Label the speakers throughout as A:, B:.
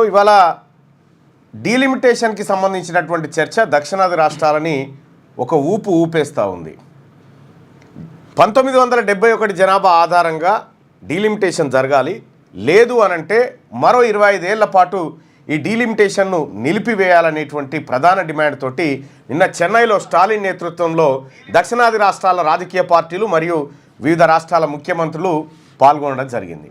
A: ఇవాళ డీలిమిటేషన్కి సంబంధించినటువంటి చర్చ దక్షిణాది రాష్ట్రాలని ఒక ఊపేస్తూ ఉంది. 1971 జనాభా ఆధారంగా డీలిమిటేషన్ జరగాలి, లేదు అనంటే మరో 25 ఏళ్ల పాటు ఈ డీలిమిటేషన్ను నిలిపివేయాలనేటువంటి ప్రధాన డిమాండ్ తోటి నిన్న చెన్నైలో స్టాలిన్ నేతృత్వంలో దక్షిణాది రాష్ట్రాల రాజకీయ పార్టీలు మరియు వివిధ రాష్ట్రాల ముఖ్యమంత్రులు పాల్గొనడం జరిగింది.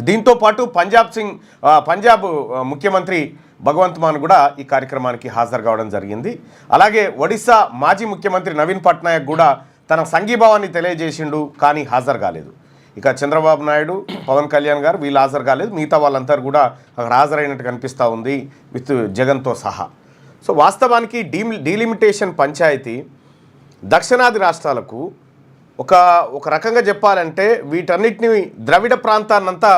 A: దీంతో పాటు పంజాబ్ ముఖ్యమంత్రి భగవంత్ మాన్ కూడా ఈ కార్యక్రమానికి హాజరు కావడం జరిగింది. అలాగే ఒడిశా మాజీ ముఖ్యమంత్రి నవీన్ పట్నాయక్ కూడా తన సంఘీభావాన్ని తెలియజేసిండు, కానీ హాజరు కాలేదు. ఇక చంద్రబాబు నాయుడు, పవన్ కళ్యాణ్ గారు వీళ్ళు హాజరు కాలేదు. మిగతా వాళ్ళందరూ కూడా అక్కడ హాజరైనట్టు కనిపిస్తూ ఉంది, విత్ జగన్తో సహా. సో వాస్తవానికి డీలిమిటేషన్ పంచాయతీ దక్షిణాది రాష్ట్రాలకు ఒక రకంగా చెప్పాలంటే వీటన్నిటిని ద్రవిడ ప్రాంతాన్నంతా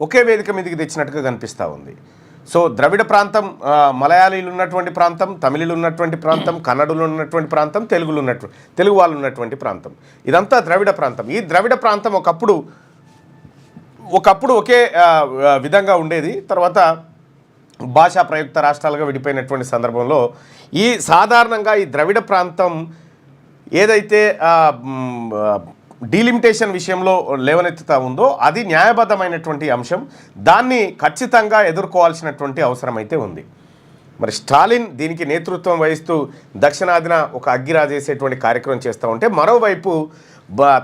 A: ఒకే వేదిక మీదకి తెచ్చినట్టుగా కనిపిస్తూ ఉంది. సో ద్రవిడ ప్రాంతం మలయాళీలు ఉన్నటువంటి ప్రాంతం, తమిళులు ఉన్నటువంటి ప్రాంతం, కన్నడులు ఉన్నటువంటి ప్రాంతం, తెలుగు వాళ్ళు ఉన్నటువంటి ప్రాంతం, ఇదంతా ద్రవిడ ప్రాంతం. ఈ ద్రవిడ ప్రాంతం ఒకప్పుడు ఒకే విధంగా ఉండేది. తర్వాత భాషా ప్రయుక్త రాష్ట్రాలుగా విడిపోయినటువంటి సందర్భంలో సాధారణంగా ఈ ద్రవిడ ప్రాంతం ఏదైతే డీలిమిటేషన్ విషయంలో లేవనెత్తుతా ఉందో అది న్యాయబద్ధమైనటువంటి అంశం. దాన్ని ఖచ్చితంగా ఎదుర్కోవాల్సినటువంటి అవసరం అయితే ఉంది. మరి స్టాలిన్ దీనికి నేతృత్వం వహిస్తూ దక్షిణాదిన ఒక అగ్గిరాజేసేటువంటి కార్యక్రమం చేస్తూ ఉంటే, మరోవైపు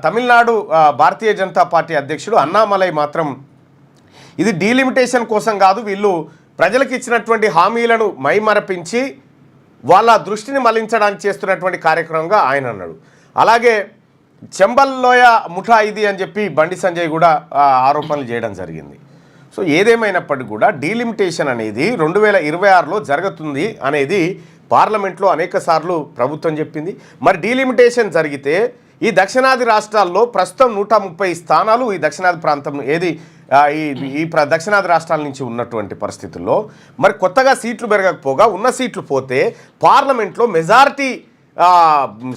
A: తమిళనాడు భారతీయ జనతా పార్టీ అధ్యక్షుడు అన్నామలై మాత్రం ఇది డీలిమిటేషన్ కోసం కాదు, వీళ్ళు ప్రజలకు ఇచ్చినటువంటి హామీలను మైమరపించి వాళ్ళ దృష్టిని మళ్లించడానికి చేస్తున్నటువంటి కార్యక్రమంగా ఆయన అన్నాడు. అలాగే చెంబల్లోయ ముఠా ఇది అని చెప్పి బండి సంజయ్ కూడా ఆరోపణలు చేయడం జరిగింది. సో ఏదేమైనప్పటికీ కూడా డీలిమిటేషన్ అనేది 2026లో జరుగుతుంది అనేది పార్లమెంట్లో అనేక సార్లు ప్రభుత్వం చెప్పింది. మరి డీలిమిటేషన్ జరిగితే ఈ దక్షిణాది రాష్ట్రాల్లో ప్రస్తుతం 130 స్థానాలు ఈ దక్షిణాది ప్రాంతం ఈ దక్షిణాది రాష్ట్రాల నుంచి ఉన్నటువంటి పరిస్థితుల్లో మరి కొత్తగా సీట్లు పెరగకపోగా ఉన్న సీట్లు పోతే పార్లమెంట్లో మెజారిటీ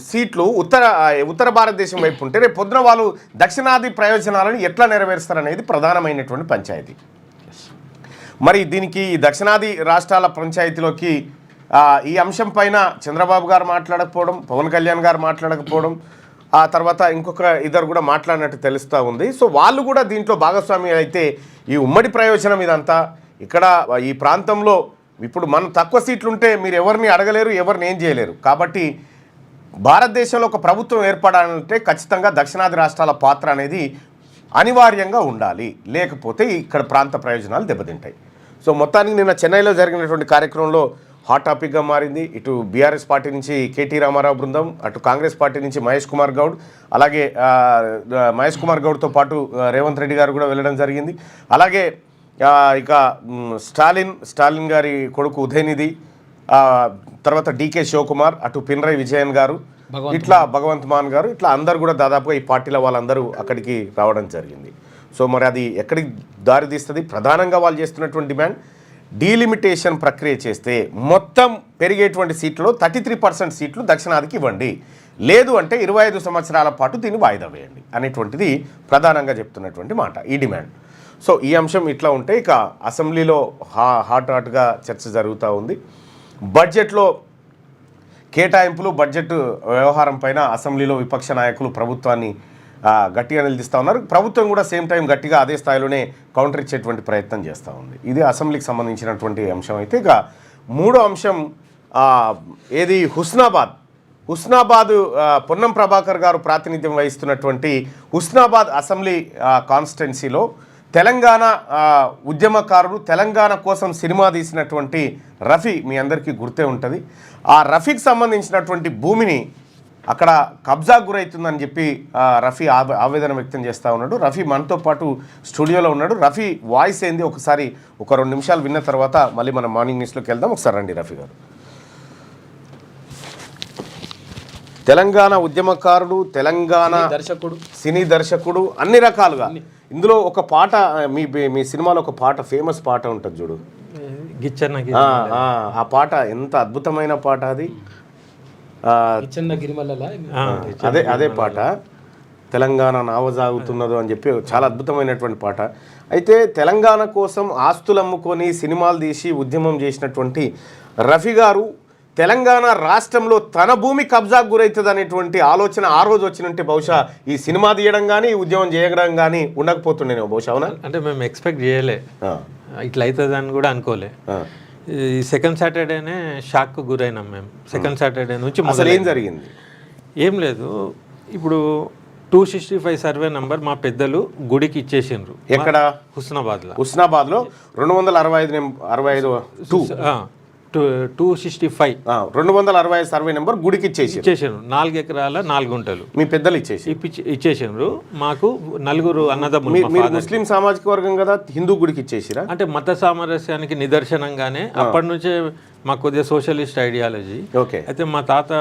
A: సీట్లు ఉత్తర భారతదేశం వైపు ఉంటే రేపు పొద్దున వాళ్ళు దక్షిణాది ప్రయోజనాలను ఎట్లా నెరవేరుస్తారనేది ప్రధానమైనటువంటి పంచాయతీ. మరి దీనికి దక్షిణాది రాష్ట్రాల పంచాయతీలోకి ఈ అంశం పైన చంద్రబాబు గారు మాట్లాడకపోవడం, పవన్ కళ్యాణ్ గారు మాట్లాడకపోవడం, ఆ తర్వాత ఇంకొక ఇద్దరు కూడా మాట్లాడినట్టు తెలుస్తూ ఉంది. సో వాళ్ళు కూడా దీంట్లో భాగస్వామి అయితే ఈ ఉమ్మడి ప్రయోజనం ఇదంతా ఇక్కడ ఈ ప్రాంతంలో ఇప్పుడు మనం తక్కువ సీట్లు ఉంటే మీరు ఎవరిని అడగలేరు, ఎవరిని ఏం చేయలేరు. కాబట్టి భారతదేశంలో ఒక ప్రభుత్వం ఏర్పడాలంటే ఖచ్చితంగా దక్షిణాది రాష్ట్రాల పాత్ర అనేది అనివార్యంగా ఉండాలి, లేకపోతే ఇక్కడ ప్రాంత ప్రయోజనాలు దెబ్బతింటాయి. సో మొత్తానికి నిన్న చెన్నైలో జరిగినటువంటి కార్యక్రమంలో హాట్ టాపిక్గా మారింది. ఇటు బీఆర్ఎస్ పార్టీ నుంచి కేటీ రామారావు బృందం, అటు కాంగ్రెస్ పార్టీ నుంచి మహేష్ కుమార్ గౌడ్, అలాగే మహేష్ కుమార్ గౌడ్తో పాటు రేవంత్ రెడ్డి గారు కూడా వెళ్ళడం జరిగింది. అలాగే ఇక స్టాలిన్ గారి కొడుకు ఉదయనిధి, తర్వాత డీకే శివకుమార్, అటు పినరై విజయన్ గారు, ఇట్లా భగవంత్ మాన్ గారు, ఇట్లా అందరూ కూడా దాదాపుగా ఈ పార్టీల వాళ్ళందరూ అక్కడికి రావడం జరిగింది. సో మరి అది ఎక్కడికి దారితీస్తుంది? ప్రధానంగా వాళ్ళు చేస్తున్నటువంటి డిమాండ్ డీలిమిటేషన్ ప్రక్రియ చేస్తే మొత్తం పెరిగేటువంటి సీట్లలో 33% సీట్లు దక్షిణాదికి ఇవ్వండి, లేదు అంటే 25 సంవత్సరాల పాటు దీన్ని వాయిదా వేయండి అనేటువంటిది ప్రధానంగా చెప్తున్నటువంటి మాట, ఈ డిమాండ్. సో ఈ అంశం ఇట్లా ఉంటే ఇక అసెంబ్లీలో హాట్గా చర్చ జరుగుతూ ఉంది. బడ్జెట్లో కేటాయింపులు, బడ్జెట్ వ్యవహారం పైన అసెంబ్లీలో విపక్ష నాయకులు ప్రభుత్వాన్ని గట్టిగా నిలదీస్తూ ఉన్నారు. ప్రభుత్వం కూడా సేమ్ టైం గట్టిగా అదే స్థాయిలోనే కౌంటర్ ఇచ్చేటువంటి ప్రయత్నం చేస్తూ ఉంది. ఇది అసెంబ్లీకి సంబంధించినటువంటి అంశం. అయితే ఇక మూడో అంశం ఏది హుస్నాబాద్ పొన్నం ప్రభాకర్ గారు ప్రాతినిధ్యం వహిస్తున్నటువంటి హుస్నాబాద్ అసెంబ్లీ కాన్స్టిట్యున్సీలో తెలంగాణ ఉద్యమకారుడు, తెలంగాణ కోసం సినిమా తీసినటువంటి రఫీ, మీ అందరికీ గుర్తే ఉంటుంది. ఆ రఫీకి సంబంధించినటువంటి భూమిని అక్కడ కబ్జా గురవుతుందని చెప్పి రఫీ ఆవేదన వ్యక్తం చేస్తూ ఉన్నాడు. రఫీ మనతో పాటు స్టూడియోలో ఉన్నాడు. రఫీ వాయిస్ ఏంది ఒకసారి ఒక 2 నిమిషాలు విన్న తర్వాత మళ్ళీ మనం మార్నింగ్ న్యూస్లోకి వెళ్దాం. ఒకసారి రండి రఫీ గారు. తెలంగాణ ఉద్యమకారుడు, తెలంగాణ సినీ దర్శకుడు, అన్ని రకాలుగా. ఇందులో ఒక పాట మీ సినిమాలో ఒక పాట, ఫేమస్ పాట ఉంటుంది చూడు, ఆ పాట ఎంత అద్భుతమైన పాట అది. అదే పాట. తెలంగాణ నావజాగుతున్నదో అని చెప్పి చాలా అద్భుతమైనటువంటి పాట. అయితే తెలంగాణ కోసం ఆస్తులు అమ్ముకొని సినిమాలు తీసి ఉద్యమం చేసినటువంటి రఫీ గారు తెలంగాణ రాష్ట్రంలో తన భూమి కబ్జాకు గురవుతుంది అనేటువంటి ఆలోచన ఆ రోజు వచ్చినంటే బహుశా ఈ సినిమా తీయడం కానీ ఈ ఉద్యమం చేయడం కానీ ఉండకపోతుండేనేమో బహుశా. అవునా?
B: అంటే మేము ఎక్స్పెక్ట్ చేయలే ఇట్లా అవుతుంది అని కూడా అనుకోలే. ఈ సెకండ్ సాటర్డేనే షాక్కు గురైనాం మేము. సెకండ్ సాటర్డే నుంచి
A: అసలు ఏం జరిగింది?
B: ఏం లేదు, ఇప్పుడు 265 సర్వే నంబర్ మా పెద్దలు గుడికి ఇచ్చేసిండ్రు.
A: ఎక్కడ?
B: హుస్నాబాద్లో.
A: హుస్నాబాద్లో 265
B: 265
A: 265 సర్వే నెంబర్ గుడికి
B: ఇచ్చేసారు. 4 ఎకరాల 4 గుంటలు
A: మీ పెద్దలు
B: ఇచ్చేసారు. మాకు నలుగురు అన్నదమ్ములు.
A: ముస్లిం సామాజిక వర్గం కదా, హిందూ గుడికి ఇచ్చేసిరా?
B: అంటే మత సామరస్యానికి నిదర్శనంగానే అప్పటి నుంచే మాకు కొద్దిగా సోషలిస్ట్ ఐడియాలజీ. అయితే మా తాత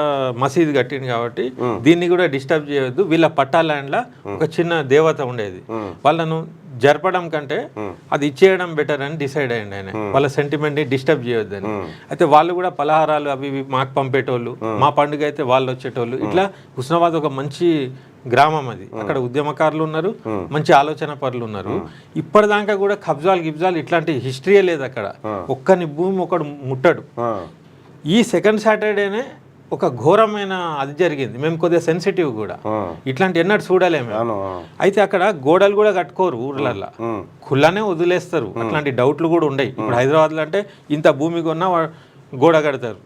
B: మసీద్ కట్టింది కాబట్టి దీన్ని కూడా డిస్టర్బ్ చేయొద్దు, వీళ్ళ పట్టా ల్యాండ్లో ఒక చిన్న దేవత ఉండేది, వాళ్ళను జరపడం కంటే అది ఇచ్చేయడం బెటర్ అని డిసైడ్ అయ్యండి ఆయన. వాళ్ళ సెంటిమెంట్ని డిస్టర్బ్ చేయొద్దని. అయితే వాళ్ళు కూడా పలహారాలు అవి ఇవి మాకు పంపేటోళ్ళు, మా పండుగ అయితే వాళ్ళు వచ్చేటోళ్ళు. ఇట్లా హుస్నాబాద్ ఒక మంచి గ్రామం అది. అక్కడ ఉద్యమకారులు ఉన్నారు, మంచి ఆలోచన పరులు ఉన్నారు. ఇప్పటిదాకా కూడా గిబ్జాలు ఇట్లాంటి హిస్టరీయే లేదు అక్కడ. ఒక్కని భూమి ఒకడు ముట్టడు. ఈ సెకండ్ సాటర్డేనే ఒక ఘోరమైన అది జరిగింది. మేము కొద్దిగా సెన్సిటివ్ కూడా, ఇట్లాంటి ఎన్నడూ చూడలేము. అయితే అక్కడ గోడలు కూడా కట్టుకోరు ఊర్లల్లో, ఖుల్లానే వదిలేస్తారు. అట్లాంటి డౌట్లు కూడా ఉన్నాయి. ఇప్పుడు హైదరాబాద్లో అంటే ఇంత భూమి కొన్నా గోడ కడతారు,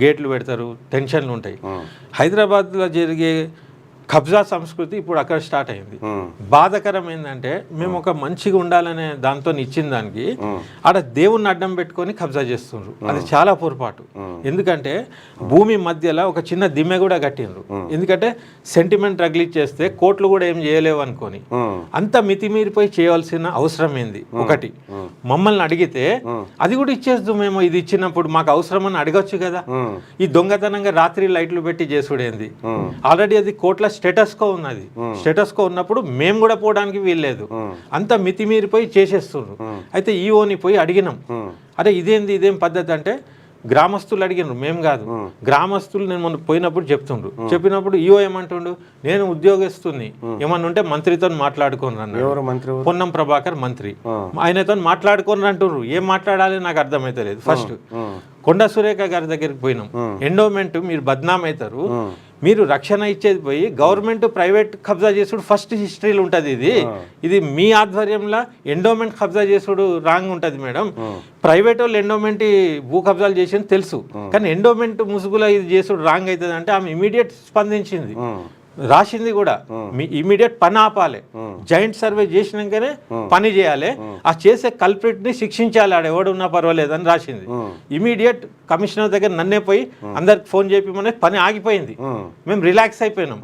B: గేట్లు పెడతారు, టెన్షన్లు ఉంటాయి. హైదరాబాద్లో జరిగే కబ్జా సంస్కృతి ఇప్పుడు అక్కడ స్టార్ట్ అయింది. బాధాకరం ఏంటంటే మేము ఒక మంచిగా ఉండాలనే దాంతో ఇచ్చిన దానికి ఆడ దేవుణ్ణి అడ్డం పెట్టుకొని కబ్జా చేస్తుండ్రు. అది చాలా పొరపాటు. ఎందుకంటే భూమి మధ్యలో ఒక చిన్న దిమ్మె కూడా కట్టిండ్రు. ఎందుకంటే సెంటిమెంట్ రగిలిచ్చేస్తే కోట్లు కూడా ఏం చేయలేవు అనుకొని అంత మితిమీరిపోయి చేయవలసిన అవసరం ఏంది? ఒకటి, మమ్మల్ని అడిగితే అది కూడా ఇచ్చేద్దు, మేము ఇది ఇచ్చినప్పుడు మాకు అవసరం అని అడగచ్చు కదా. ఈ దొంగతనంగా రాత్రి లైట్లు పెట్టి చేసుడేంది? ఆల్రెడీ అది కోట్ల స్టేటస్కో ఉన్నది. స్టేటస్కో ఉన్నప్పుడు మేము కూడా పోవడానికి వీల్లేదు. అంత మితిమీరిపోయి చేసేస్తున్నారు. అయితే ఈఓని పోయి అడిగినాం, అరే ఇదేం పద్ధతి అంటే గ్రామస్తులు అడిగినారు, మేము కాదు. గ్రామస్తులు నేను మొన్న పోయినప్పుడు చెప్పినప్పుడు ఈఓ ఏమంటుండు, నేను ఉద్యోగస్తుని, ఏమన్నా ఉంటే మంత్రితో మాట్లాడుకోను అన్నాడు. పొన్నం ప్రభాకర్ మంత్రి, ఆయనతో మాట్లాడుకోను అంటున్నారు. ఏం మాట్లాడాలి నాకు అర్థమైతలేదు. ఫస్ట్ కొండ సురేఖ గారి దగ్గరికి పోయినాం. ఎండోమెంట్ మీరు బద్నాం అవుతారు, మీరు రక్షణ ఇచ్చేది పోయి గవర్నమెంట్ ప్రైవేట్ కబ్జా చేసుడు ఫస్ట్ హిస్టరీలో ఉంటుంది. ఇది మీ ఆధ్వర్యంలో ఎండోమెంట్ కబ్జా చేసుడు రాంగ్ ఉంటుంది మేడం. ప్రైవేట్ వాళ్ళు ఎండోమెంట్ భూ కబ్జాలు చేసింది తెలుసు, కానీ ఎండోమెంట్ ముసుగులో ఇది చేసుడు రాంగ్ అవుతుంది అంటే ఆమె ఇమీడియట్ స్పందించింది, రాసింది కూడా. మీ ఇమీడియట్ పని ఆపాలి, జాయింట్ సర్వే చేసినాకనే పని చేయాలి, ఆ చేసే కల్ప్రిట్ ని శిక్షించాలి, ఆడ ఎవడు ఉన్నా పర్వాలేదు అని రాసింది. ఇమీడియట్ కమిషనర్ దగ్గర నన్నే పోయి అందరికి ఫోన్ చేయమని పని ఆగిపోయింది. మేము రిలాక్స్ అయిపోయినాం.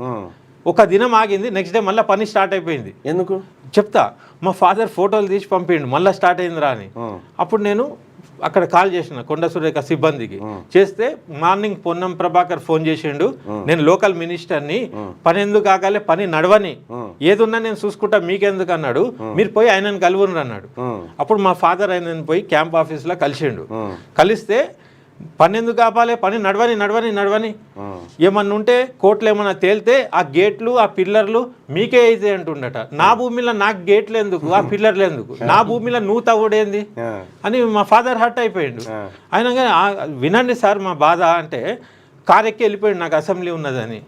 B: ఒక దినం ఆగింది, నెక్స్ట్ డే మళ్ళీ పని స్టార్ట్ అయిపోయింది.
A: ఎందుకు
B: చెప్తా. మా ఫాదర్ ఫోటోలు తీసి పంపిండు, మళ్ళీ స్టార్ట్ అయిందిరా అని. అప్పుడు నేను అక్కడ కాల్ చేసిన కొండ సురేఖ సిబ్బందికి చేస్తే మార్నింగ్ పొన్నం ప్రభాకర్ ఫోన్ చేసిండు, నేను లోకల్ మినిస్టర్ని, పని ఎందుకు ఆగాలి, పని నడవని, ఏదున్నా నేను చూసుకుంటా మీకెందుకు అన్నాడు, మీరు పోయి ఆయనను కలువురు అన్నాడు. అప్పుడు మా ఫాదర్ ఆయనను పోయి క్యాంప్ ఆఫీస్లో కలిసిండు. కలిస్తే పని ఎందుకు ఆపాలి, పని నడవని ఏమన్నా ఉంటే కోర్టులు ఏమన్నా తేలితే ఆ గేట్లు ఆ పిల్లర్లు మీకే అయితే అంటుండట. నా భూమిలో నాకు గేట్లు ఎందుకు, ఆ పిల్లర్లు ఎందుకు, నా భూమిలో నువ్వు తవ్వుడేంది అని మా ఫాదర్ హర్ట్ అయిపోయిండు. ఆయన వినండి సార్ మా బాధ అంటే కారు ఎక్కి వెళ్ళిపోయాడు, నాకు అసెంబ్లీ ఉన్నదని.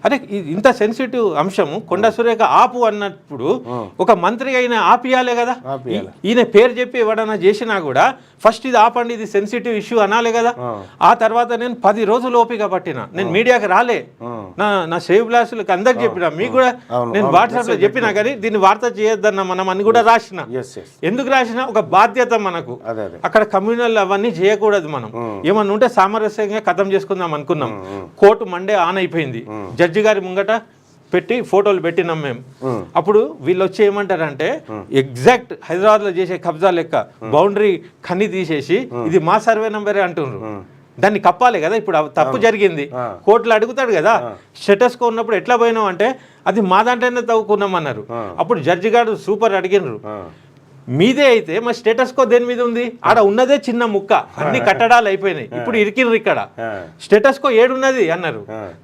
B: అరే ఇంత సెన్సిటివ్ అంశము కొండ సురేఖ ఆపు అన్నప్పుడు ఒక మంత్రి అయినా ఆపియాలే కదా. ఈయన పేరు చెప్పి ఎవడన్నా చేసినా కూడా ఫస్ట్ ఇది ఆపండి, ఇది సెన్సిటివ్ ఇష్యూ అనాలే కదా. ఆ తర్వాత నేను 10 రోజులు ఓపిక పట్టిన, నేను మీడియాకి రాలే, నా సేవ్ బ్లాసులకు అందరికి చెప్పిన, మీకు కూడా నేను వాట్సాప్లో చెప్పినా కానీ దీన్ని వార్త చేయొద్దన్న మనం అని కూడా రాసిన. ఎందుకు రాసిన? ఒక బాధ్యత మనకు. అక్కడ కమ్యూనల్ అవన్నీ చేయకూడదు. మనం ఏమన్నా ఉంటే సామరస్యంగా ఖతం చేసుకుందాం అనుకున్నాం. కోర్టు మండే ఆన్ అయిపోయింది, జడ్జి గారి ముంగట పెట్టి ఫోటోలు పెట్టినాం మేము. అప్పుడు వీళ్ళు వచ్చి ఏమంటారంటే ఎగ్జాక్ట్ హైదరాబాద్లో చేసే కబ్జా లెక్క బౌండరీ ఖని తీసేసి ఇది మా సర్వే నంబరే అంటున్నారు. దాన్ని కప్పాలి కదా. ఇప్పుడు తప్పు జరిగింది, కోర్టులో అడుగుతాడు కదా, స్టేటస్కో ఉన్నప్పుడు ఎట్లా పోయినావు అంటే అది మా దాంట్లోనే తవ్వుకున్నాం అన్నారు. అప్పుడు జడ్జి గారు సూపర్ అడిగినారు, మీదే అయితే మా స్టేటస్కో దేని మీద ఉంది? ఆడ ఉన్నదే చిన్న ముక్క, అన్ని కట్టడాలు అయిపోయినాయి, ఇప్పుడు ఇరికిర్రు, ఇక్కడ స్టేటస్కో ఏడున్నది అన్నారు.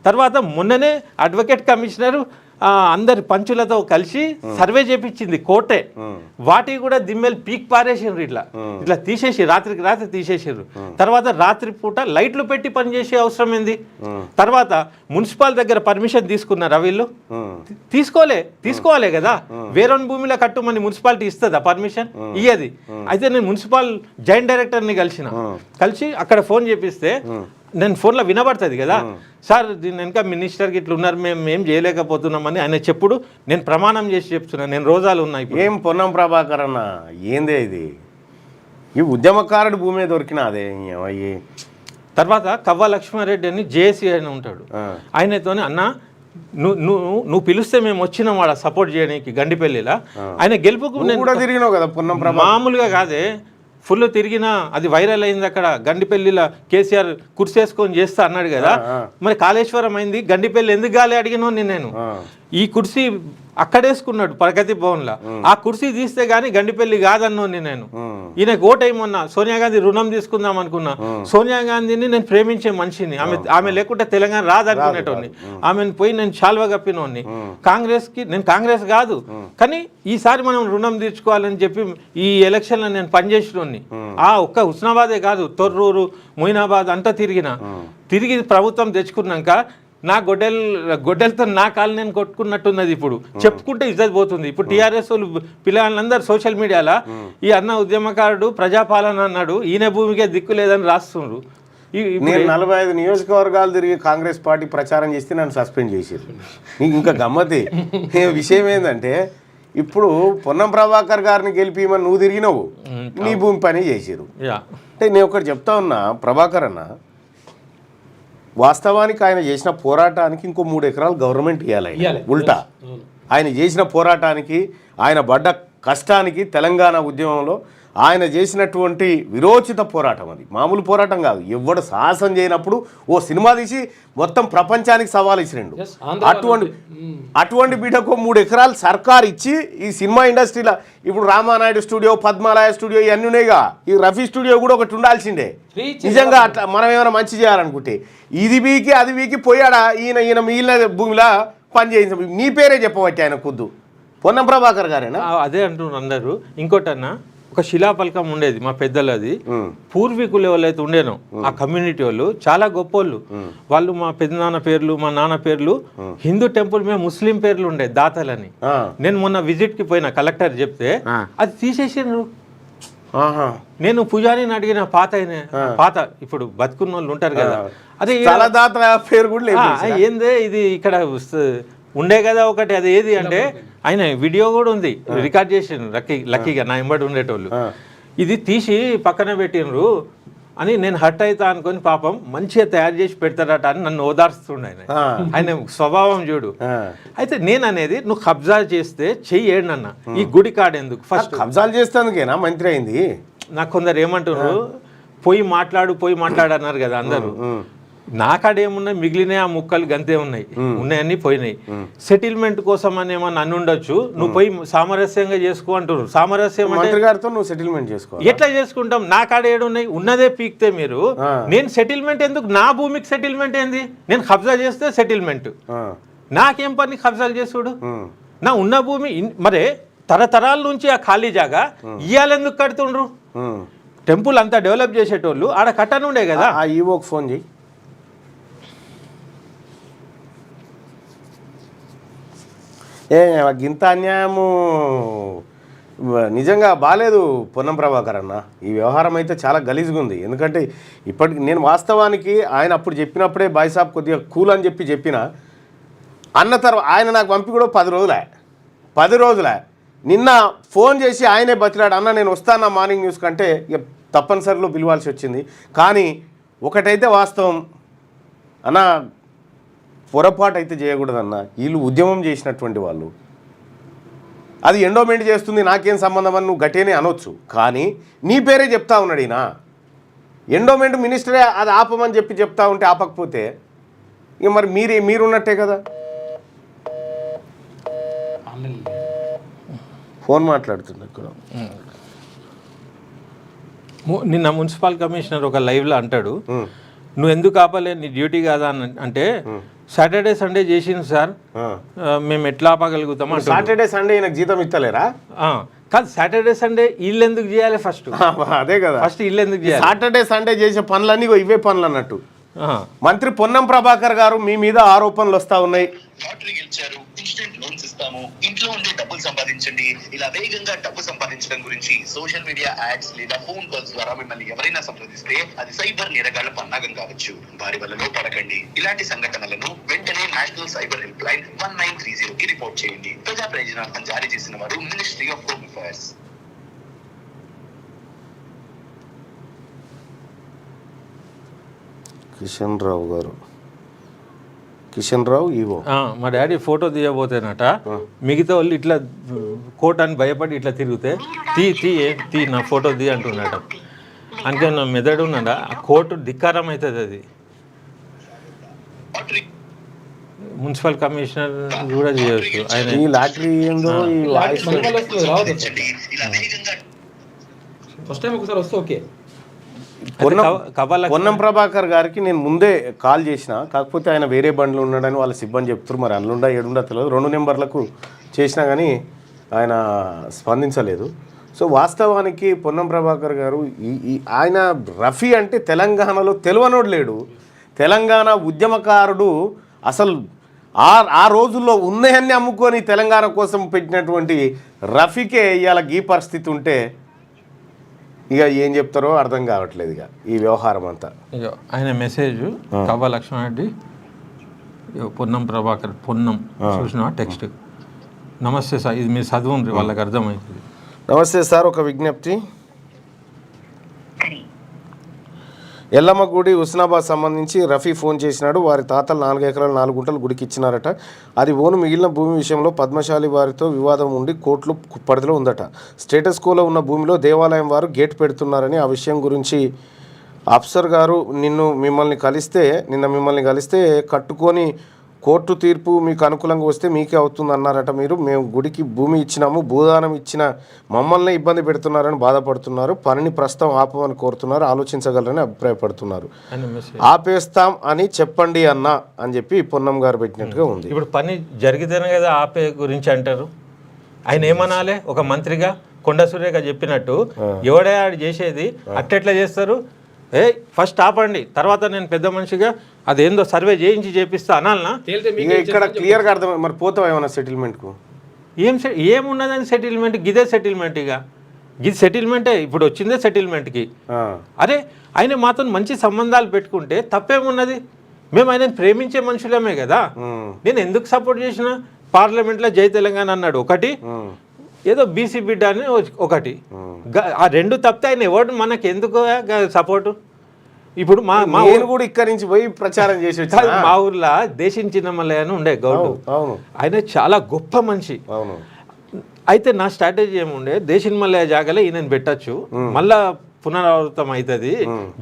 B: తర్వాత మొన్ననే అడ్వకేట్ కమిషనర్ అందరి పంచులతో కలిసి సర్వే చేపించింది కోర్టే. వాటికి కూడా దిమ్మెలు పీక్ పారేసారు, ఇట్లా తీసేసి రాత్రికి రాత్రి తీసేసారు. తర్వాత రాత్రి పూట లైట్లు పెట్టి పనిచేసే అవసరం ఏంది? తర్వాత మున్సిపల్ దగ్గర పర్మిషన్ తీసుకున్నారా వీళ్ళు? తీసుకోవాలి కదా. వేరే భూమిలో కట్టుమని మున్సిపాలిటీ ఇస్తుందా పర్మిషన్? ఇయ్యది. అయితే నేను మున్సిపల్ జాయింట్ డైరెక్టర్ని కలిసి అక్కడ ఫోన్ చేపిస్తే నేను ఫోన్లో వినబడుతుంది కదా, సార్ దీని వెనక మినిస్టర్కి ఇట్లా ఉన్నారు, మేము ఏం చేయలేకపోతున్నామని ఆయన చెప్పుడు. నేను ప్రమాణం చేసి చెప్తున్నాను, నేను రోజాలు ఉన్నాయి.
A: ఏం పొన్నం ప్రభాకర్ అన్న, ఏందే ఇది? ఈ ఉద్యమకారుడు భూమి దొరికిన అదే.
B: తర్వాత కవ్వ లక్ష్మారెడ్డి అని జేఏసీ ఆయన ఉంటాడు, ఆయనతోనే అన్న నువ్వు పిలిస్తే మేము వచ్చినాం వాడ సపోర్ట్ చేయడానికి గండిపల్లిలా. ఆయన గెలుపుకు నేను
A: తిరిగినావు కదా పొన్నం ప్రభాకర్,
B: మామూలుగా కాదే, ఫుల్ తిరిగినా అది వైరల్ అయింది. అక్కడ గండిపల్లిలో కేసీఆర్ కుర్చేసుకొని చేస్తా అన్నాడు కదా, మరి కాళేశ్వరం అయింది, గండిపల్లి ఎందుకు గాలి అడిగినో నేను. ఈ కుర్చీ అక్కడేసుకున్నాడు ప్రగతి భవన్లో, ఆ కుర్చీ తీస్తే గానీ గండిపల్లి కాదన్నోని నేను. ఈయనకు ఓటేమన్నా సోనియా గాంధీ రుణం తీసుకుందాం అనుకున్నా. సోనియా గాంధీని నేను ప్రేమించే మనిషిని, ఆమె లేకుంటే తెలంగాణ రాదనుకునేటోని. ఆమెను పోయి నేను చాల్వ కప్పినోని. కాంగ్రెస్కి నేను కాంగ్రెస్ కాదు, కానీ ఈసారి మనం రుణం తీర్చుకోవాలని చెప్పి ఈ ఎలక్షన్లో నేను పనిచేసినోని. ఒక్క హుస్నాబాదే కాదు, తొర్రూరు, మొయినాబాద్ అంతా తిరిగి ప్రభుత్వం తెచ్చుకున్నాక నా గొడ్డలతో నా కాలు నేను కొట్టుకున్నట్టున్నది. ఇప్పుడు చెప్పుకుంటే ఇజ్జత్ పోతుంది. ఇప్పుడు టీఆర్ఎస్ పిల్లలందరూ సోషల్ మీడియాలో ఈ అన్న ఉద్యమకారుడు ప్రజాపాలన అన్నాడు, ఈయన భూమికే దిక్కు లేదని రాస్తున్నారు.
A: నేను 45 నియోజకవర్గాలు తిరిగి కాంగ్రెస్ పార్టీ ప్రచారం చేస్తే నన్ను సస్పెండ్ చేసారు. నీకు ఇంకా గమ్మతి విషయం ఏంటంటే, ఇప్పుడు పొన్నం ప్రభాకర్ గారిని గెలిపిమని నువ్వు తిరిగినావు, నీ భూమి పని చేసారు. అంటే నేను ఒకటి చెప్తా ఉన్నా ప్రభాకర్ అన్న, వాస్తవానికి ఆయన చేసిన పోరాటానికి ఇంకో 3 ఎకరాలు గవర్నమెంట్ ఇవ్వాలి. ఉల్టా ఆయన చేసిన పోరాటానికి, ఆయన పడ్డ కష్టానికి, తెలంగాణ ఉద్యమంలో ఆయన చేసినటువంటి విరోచిత పోరాటం, అది మామూలు పోరాటం కాదు. ఎవడు సాహసం చేయనప్పుడు ఓ సినిమా తీసి మొత్తం ప్రపంచానికి సవాల్ ఇచ్చిరండు. అటువంటి బిడ్డకు 3 ఎకరాలు సర్కార్ ఇచ్చి ఈ సినిమా ఇండస్ట్రీలో ఇప్పుడు రామానాయుడు స్టూడియో, పద్మాలయ స్టూడియో ఇవన్నీ ఉన్నాయిగా, ఈ రఫీ స్టూడియో కూడా ఒకటి ఉండాల్సిందే. నిజంగా అట్లా మనం ఏమైనా మంచి చేయాలనుకుంటే ఇది వీకి అది వీకి పోయాడా ఈయన మిగిలిన భూమిలో పని చేయించ. నీ పేరే చెప్పబట్టి ఆయన కుద్దు పొన్నం ప్రభాకర్ గారేనా?
B: అదే అంటున్నారు అందరూ. ఇంకోటన్నా, ఒక శిలాఫలకం ఉండేది మా పెద్దలది, పూర్వీకులు ఎవరైతే ఉండేనో ఆ కమ్యూనిటీ వాళ్ళు చాలా గొప్పోళ్ళు. వాళ్ళు మా పెద్దనాన్న పేర్లు, మా నాన్న పేర్లు హిందూ టెంపుల్ మీద ముస్లిం పేర్లు ఉండే దాతలని. నేను మొన్న విజిట్ కి పోయిన, కలెక్టర్ చెప్తే అది తీసేసిండ్రు. నేను పూజారిని అడిగిన, పాత ఇప్పుడు బతుకున్న వాళ్ళు ఉంటారు కదా, అదే
A: పేరు కూడా
B: ఏందే ఇది ఇక్కడ ఉండే కదా ఒకటి, అది ఏది అంటే ఆయన వీడియో కూడా ఉంది, రికార్డ్ చేసిండ్రు లక్కీగా నా ఎంబడి ఉండేటోళ్ళు. ఇది తీసి పక్కన పెట్టినరు అని నేను హర్ట్ అవుతా అనుకొని, పాపం మంచిగా తయారు చేసి పెడతారట అని నన్ను ఓదార్స్తుండే ఆయన స్వభావం చూడు. అయితే నేను అనేది, నువ్వు కబ్జా చేస్తే చెయ్యేడు అన్న, ఈ గుడి కాడు ఎందుకు? ఫస్ట్
A: కబ్జాలు చేస్తానుకేనా మంత్రి అయింది.
B: నాకు కొందరు ఏమంటున్నారు, పోయి మాట్లాడు అన్నారు కదా అందరూ. నాకాడేమున్నాయి, మిగిలిన ఆ ముక్కలు గంతే ఉన్నాయన్నీ పోయినాయి. సెటిల్మెంట్ కోసం అని ఏమన్నా అని ఉండొచ్చు, నువ్వు పోయి సామరస్యంగా చేసుకో అంటున్నారు. సామరస్యం
A: మంత్రి గారితో నువ్వు సెటిల్మెంట్ చేసుకో,
B: ఎట్లా చేసుకుంటాం? నా కాడ ఏడున్నాయి, ఉన్నదే పీక్తే మీరు. నేను సెటిల్మెంట్ ఎందుకు? నా భూమికి సెటిల్మెంట్ ఏంది? నేను కబ్జా చేస్తే సెటిల్మెంట్, నాకేం పని కబ్జాలు చేసుడు? నా ఉన్న భూమి మరే తరతరాల నుంచి ఆ ఖాళీ జాగా ఇయ్యాలెందుకు కడుతుండ్రు? టెంపుల్ అంతా డెవలప్ చేసేటోళ్ళు ఆడ కట్టనుండే కదా.
A: ఆ ఈవోకి ఫోన్ చేయి. గింత అన్యాయము నిజంగా బాలేదు పొన్నం ప్రభాకర్ అన్న. ఈ వ్యవహారం అయితే చాలా గలీజ్గా ఉంది. ఎందుకంటే ఇప్పటికి నేను వాస్తవానికి ఆయన అప్పుడు చెప్పినప్పుడే బాయ్సాబ్ కొద్దిగా కూల్ అని చెప్పిన అన్న తర్వాత ఆయన నాకు పంపి కూడా 10 రోజులే నిన్న ఫోన్ చేసి ఆయనే బతిలాడు, అన్న నేను వస్తాను మార్నింగ్ న్యూస్ కంటే ఇక తప్పనిసరిలో పిలవాల్సి వచ్చింది. కానీ ఒకటైతే వాస్తవం అన్న, పొరపాటు అయితే చేయకూడదన్న. వీళ్ళు ఉద్యమం చేసినటువంటి వాళ్ళు, అది ఎండోమెంట్ చేస్తుంది నాకేం సంబంధం అని నువ్వు గట్టిగానే అనొచ్చు, కానీ నీ పేరే చెప్తా ఉన్నాడు ఈయన. ఎండోమెంట్ మినిస్టరే అది ఆపమని చెప్తా ఉంటే ఆపకపోతే ఇక మరి మీరున్నట్టే కదా. ఫోన్ మాట్లాడుతుంది ఇక్కడ.
B: నిన్న మున్సిపల్ కమిషనర్ ఒక లైవ్లో అంటాడు, నువ్వు ఎందుకు ఆపలే, నీ డ్యూటీ కాదా అంటే సాటర్డే సండే చేసింది సార్, మేము ఎట్లా ఆపగలుగుతాం అంటే.
A: సాటర్డే సండే నాకు జీతం ఇస్తలేరా?
B: కాదు, సాటర్డే సండే వీళ్ళు ఎందుకు చేయాలి ఫస్ట్?
A: అదే కదా,
B: ఫస్ట్ వీళ్ళు ఎందుకు చేయాలి?
A: సాటర్డే సండే చేసే పనులన్నీ ఇవే పనులు అన్నట్టు. మంత్రి పొన్నం ప్రభాకర్ గారు మీ మీద ఆరోపణలు వస్తా ఉన్నాయి.
C: లాటరీ గెలిచారు, ఇన్స్టెంట్ లోన్స్ ఇస్తాము, ఇంట్లో ఉండే డబ్బులు సంపాదించండి, ఇలా వేగంగా డబ్బు సంపాదించడం గురించి సోషల్ మీడియా యాడ్స్ లేదా ఫోన్ కాల్స్ ద్వారా మిమ్మల్ని ఎవరైనా సంప్రదిస్తే అది సైబర్ నేరగాళ్ల పన్నాగం కావచ్చు. వారి వలలో పడకండి. ఇలాంటి సంఘటనలను వెంటనే నేషనల్ సైబర్ హెల్ప్ లైన్ 1930 కి రిపోర్ట్ చేయండి. ప్రజా ప్రయోజనార్థం జారీ చేసిన వారు ministry of home affairs.
A: Kishan Rao EO.
B: మా డాడీ ఫోటో తీయబోతేనట, మిగతా వాళ్ళు ఇట్లా కోట్ అని భయపడి ఇట్లా తిరిగితే తీ నా ఫోటో తీ అంటున్నాట. అందుకే నా మెదడు ఉన్నదా, ఆ కోర్టు ధిక్కారం అవుతుంది. అది మున్సిపల్ కమిషనర్ కూడా చేయొచ్చు. ఆయన
A: ఈ లాటరీ ఏందో ఈ వాయిస్
D: ఫస్ట్ టైం ఒకసారి వస్తే ఓకే.
A: పొన్నం ప్రభాకర్ గారికి నేను ముందే కాల్ చేసిన, కాకపోతే ఆయన వేరే బండ్లు ఉన్నాడని వాళ్ళ సిబ్బంది చెప్తారు. మరి అందులో ఏడుండో తెలియదు. 2 నెంబర్లకు చేసినా కానీ ఆయన స్పందించలేదు. సో వాస్తవానికి పొన్నం ప్రభాకర్ గారు ఆయన రఫీ అంటే తెలంగాణలో తెలియనోడు లేడు. తెలంగాణ ఉద్యమకారుడు. అసలు ఆ రోజుల్లో ఉన్నాయన్నీ అమ్ముకొని తెలంగాణ కోసం పెట్టినటువంటి రఫీకే ఇవాళ ఈ పరిస్థితి ఉంటే ఇక ఏం చెప్తారో అర్థం కావట్లేదు ఇక ఈ వ్యవహారం అంతా.
B: ఇక ఆయన మెసేజ్ కవ్వ లక్ష్మణరెడ్డి, పొన్నం ప్రభాకర్, పొన్నం చూసిన టెక్స్ట్. నమస్తే సార్, ఇది మీరు చదువుండ్రి, వాళ్ళకి అర్థమవుతుంది.
A: నమస్తే సార్, ఒక విజ్ఞప్తి. ఎల్లమ్మ గుడి హుస్నాబాద్ సంబంధించి రఫీ ఫోన్ చేసినాడు. వారి తాతలు 4 ఎకరాలు 4 గుంటలు గుడికి ఇచ్చినారట. అది ఓను మిగిలిన భూమి విషయంలో పద్మశాలి వారితో వివాదం ఉండి కోర్టులు పరిధిలో ఉందట. స్టేటస్ కోలో ఉన్న భూమిలో దేవాలయం వారు గేట్ పెడుతున్నారని, ఆ విషయం గురించి అఫ్సర్ గారు నిన్న మిమ్మల్ని కలిస్తే కట్టుకొని కోర్టు తీర్పు మీకు అనుకూలంగా వస్తే మీకే అవుతుంది అన్నారట. మీరు మేము గుడికి భూమి ఇచ్చినాము, భూదానం ఇచ్చిన మమ్మల్ని ఇబ్బంది పెడుతున్నారని బాధపడుతున్నారు. పనిని ప్రస్తుతం ఆపమని కోరుతున్నారు, ఆలోచించగలరని అభిప్రాయపడుతున్నారు. ఆపేస్తాం అని చెప్పండి అన్న అని చెప్పి పొన్నం గారు పెట్టినట్టుగా ఉంది.
B: ఇప్పుడు పని జరిగితేనే కదా ఆపే గురించి అంటారు. ఆయన ఏమనాలి? ఒక మంత్రిగా కొండ సురేఖ చెప్పినట్టు ఎవడే ఆడు చేసేది అట్టెట్లా చేస్తారు? ఫస్ట్ ఆపండి, తర్వాత నేను పెద్ద మనిషిగా అదేందో సర్వే చేయించి చేపిస్తా అనాలనా?
A: ఇక్కడ క్లియర్గా అర్థం. మరి పోతావా ఏమన్నా సెటిల్మెంట్కు?
B: ఏమున్నదని సెటిల్మెంట్? గిదే సెటిల్మెంట్. ఇక గిది సెటిల్మెంటే, ఇప్పుడు వచ్చిందే సెటిల్మెంట్కి. అరే ఆయన మాతో మంచి సంబంధాలు పెట్టుకుంటే తప్పేమున్నది? మేము ఆయన ప్రేమించే మనుషులమే కదా. నేను ఎందుకు సపోర్ట్ చేసిన? పార్లమెంట్లో జై తెలంగాణ అన్నాడు ఒకటి, ఏదో బీసీ బిడ్డ అని ఒకటి. ఆ 2 తప్పితే ఆయన ఎవడు మనకి ఎందుకు సపోర్టు? ఇప్పుడు మా ఊరు
A: కూడా ఇక్కడి నుంచి పోయి ప్రచారం చేసి
B: మా ఊర్లో దేశం చిన్నమల్లయ్య అని ఉండే గౌడు. ఆయన చాలా గొప్ప మనిషి. అయితే నా స్ట్రాటజీ ఏముండే, దేశం మల్లయ్య జాగాలో ఈయనని పెట్టచ్చు, మళ్ళా పునరావృతం అవుతుంది,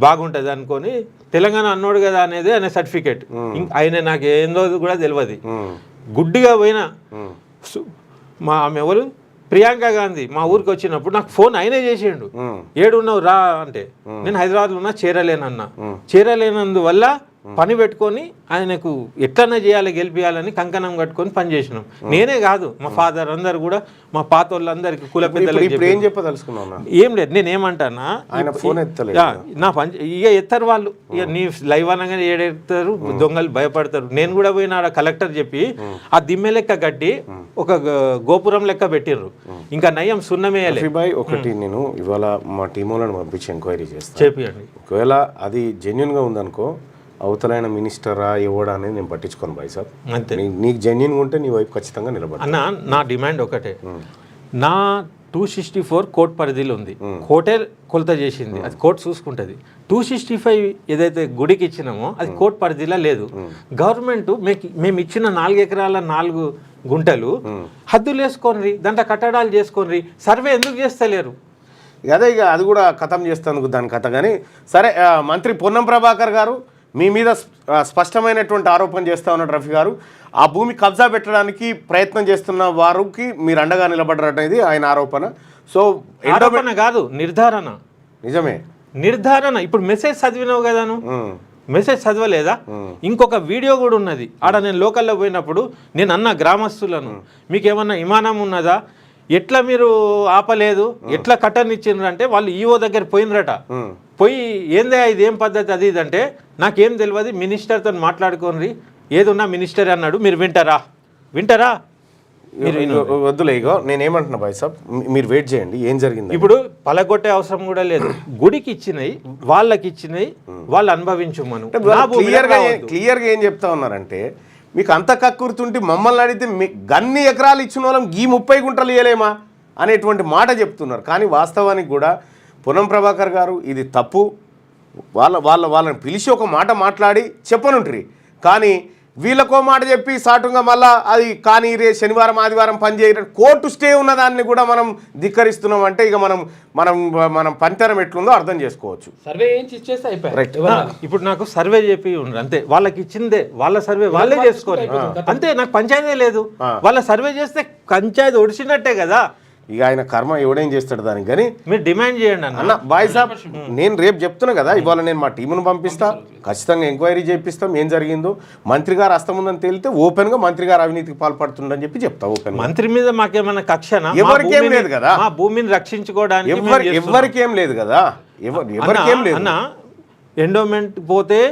B: బాగుంటుంది అనుకొని తెలంగాణ అన్నోడు కదా అనేది ఆయన సర్టిఫికేట్. ఆయన నాకు ఏందో కూడా తెలియదు. గుడ్డిగా పోయినా ఆమె ఎవరు, ప్రియాంక గాంధీ మా ఊరికి వచ్చినప్పుడు నాకు ఫోన్ ఆయనే చేసిండు. ఏడున్నావు రా అంటే, నేను హైదరాబాద్లో ఉన్నా, చేరలేనందువల్ల పని పెట్టుకొని ఆయనకు ఎట్లన్నా చేయాలి, గెలిపియాలని కంకణం కట్టుకొని పని చేసినాం. నేనే కాదు, మా ఫాదర్ అందరు కూడా, మా పాత వాళ్ళందరికీ కుల పెద్దలకి
A: ఏం చెప్పదలుచుకున్నా
B: ఏం లేదు. నేనేమంటానా, నా పని ఇక ఎత్తారు వాళ్ళు, ఇక నీ లైవ్ అనగానే ఏడెత్తారు, దొంగలు భయపడతారు. నేను కూడా పోయిన ఆడ కలెక్టర్ చెప్పి ఆ దిమ్మె లెక్క కట్టి ఒక గోపురం లెక్క పెట్టిర్రు. ఇంకా నయం సున్నమేయాలి.
A: ఒకటి నేను ఇవాళ మా టీం వాళ్ళని పంపించి ఎంక్వైరీ చేస్తాను,
B: చెప్పండి.
A: ఒకవేళ అది జెన్యున్గా ఉందనుకో, అవతలైన మినిస్టరా ఎవడా అనేది నేను పట్టించుకోను బాయ్ సాబ్.
B: అంతే,
A: నీకు జెన్యున్గా ఉంటే నీ వైపు ఖచ్చితంగా నిలబడి.
B: అన్న నా డిమాండ్ ఒకటే, నా 264 కోర్టు పరిధిలో ఉంది, కోర్టే కొలత చేసింది, అది కోర్టు చూసుకుంటుంది. 265 ఏదైతే గుడికి ఇచ్చినామో అది కోర్టు పరిధిలో లేదు. గవర్నమెంట్ మేము ఇచ్చిన 4 ఎకరాల 4 గుంటలు హద్దులు వేసుకోండి, దాంట్లో కట్టడాలు చేసుకోండి, సర్వే ఎందుకు చేస్తలేరు?
A: అదే ఇక అది కూడా కథం చేస్తాను దాని కథ. కానీ సరే, మంత్రి పొన్నం ప్రభాకర్ గారు మీ మీద స్పష్టమైనటువంటి ఆరోపణ చేస్తూ ఉన్నాడు రఫీ గారు. ఆ భూమి కబ్జా పెట్టడానికి ప్రయత్నం చేస్తున్న వారికి మీరు అండగా నిలబడ్డారనేది ఆయన ఆరోపణ. సో
B: ఆరోపణ కాదు, నిర్ధారణ.
A: నిజమే,
B: నిర్ధారణ. ఇప్పుడు మెసేజ్ చదివినావు కదాను, మెసేజ్ చదవలేదా? ఇంకొక వీడియో కూడా ఉన్నది. ఆడ నేను లోకల్లో పోయినప్పుడు నేను అన్న గ్రామస్తులను, మీకేమన్నా ఇమానం ఉన్నదా, ఎట్లా మీరు ఆపలేదు, ఎట్లా కట్టనిచ్చిండ్రు అంటే వాళ్ళు ఈఓ దగ్గర పోయినరట. పోయి ఏందే ఇది ఏం పద్ధతి అది ఇది అంటే నాకేం తెలియదు, మినిస్టర్తో మాట్లాడుకోండి, ఏదున్నా మినిస్టర్ అన్నాడు, మీరు వింటారా
A: వద్దులే. ఇగో నేనేమంటున్నా బాయ్ సాబ్, మీరు వెయిట్ చేయండి ఏం జరిగింది.
B: ఇప్పుడు పలగొట్టే అవసరం కూడా లేదు. గుడికి ఇచ్చినాయి, వాళ్ళకి ఇచ్చినాయి, వాళ్ళు అనుభవించమను.
A: క్లియర్గా ఏం చెప్తా ఉన్నారంటే, మీకు అంత కక్కుర్తుంటే మమ్మల్ని అడిగితే గన్ని ఎకరాలు ఇచ్చిన వాళ్ళం ఈ 30 గుంటలు ఇవ్వలేమా అనేటువంటి మాట చెప్తున్నారు. కానీ వాస్తవానికి కూడా పొన్నం ప్రభాకర్ గారు ఇది తప్పు. వాళ్ళని పిలిచి ఒక మాట మాట్లాడి చెప్పనుంట్రి. కానీ వీళ్ళకో మాట చెప్పి సాటుగా మళ్ళా అది కానీ శనివారం ఆదివారం పనిచేయడం కోర్టు స్టే ఉన్నదాన్ని కూడా మనం ధిక్కరిస్తున్నాం అంటే ఇక మనం పంతరం ఎట్లుందో అర్థం చేసుకోవచ్చు.
D: సర్వే ఇచ్చేస్తే అయిపోయింది.
B: ఇప్పుడు నాకు సర్వే చెప్పి ఉండరు అంతే, వాళ్ళకి ఇచ్చిందే, వాళ్ళ సర్వే వాళ్ళే చేసుకోవాలి అంతే. నాకు పంచాయతీ లేదు, వాళ్ళ సర్వే చేస్తే పంచాయతీ ఒడిచినట్టే కదా.
A: ఇక ఆయన కర్మ ఎవడేం చేస్తాడు దానికి. కానీ
B: మీరు డిమాండ్ చేయండి అన్న
A: బాయ్ సాబ్. నేను రేపు చెప్తున్నా కదా, ఇవాళ నేను మా టీమును పంపిస్తా, ఖచ్చితంగా ఎంక్వైరీ చేపిస్తాం ఏం జరిగిందో. మంత్రి గారు హస్తముందని తేలితే ఓపెన్ గా మంత్రి గారు అవినీతికి పాల్పడుతుండని చెప్పి చెప్తా. ఓపెన్
B: మంత్రి మీద మాకేమన్నా కక్షనా?
A: ఎవరికేం లేదు కదా,
B: మా భూమిని రక్షించుకోవడానికి
A: ఎవరికేం లేదు కదా, ఎవరికేం లేదు
B: అన్న. ఎండోమెంట్ పోతే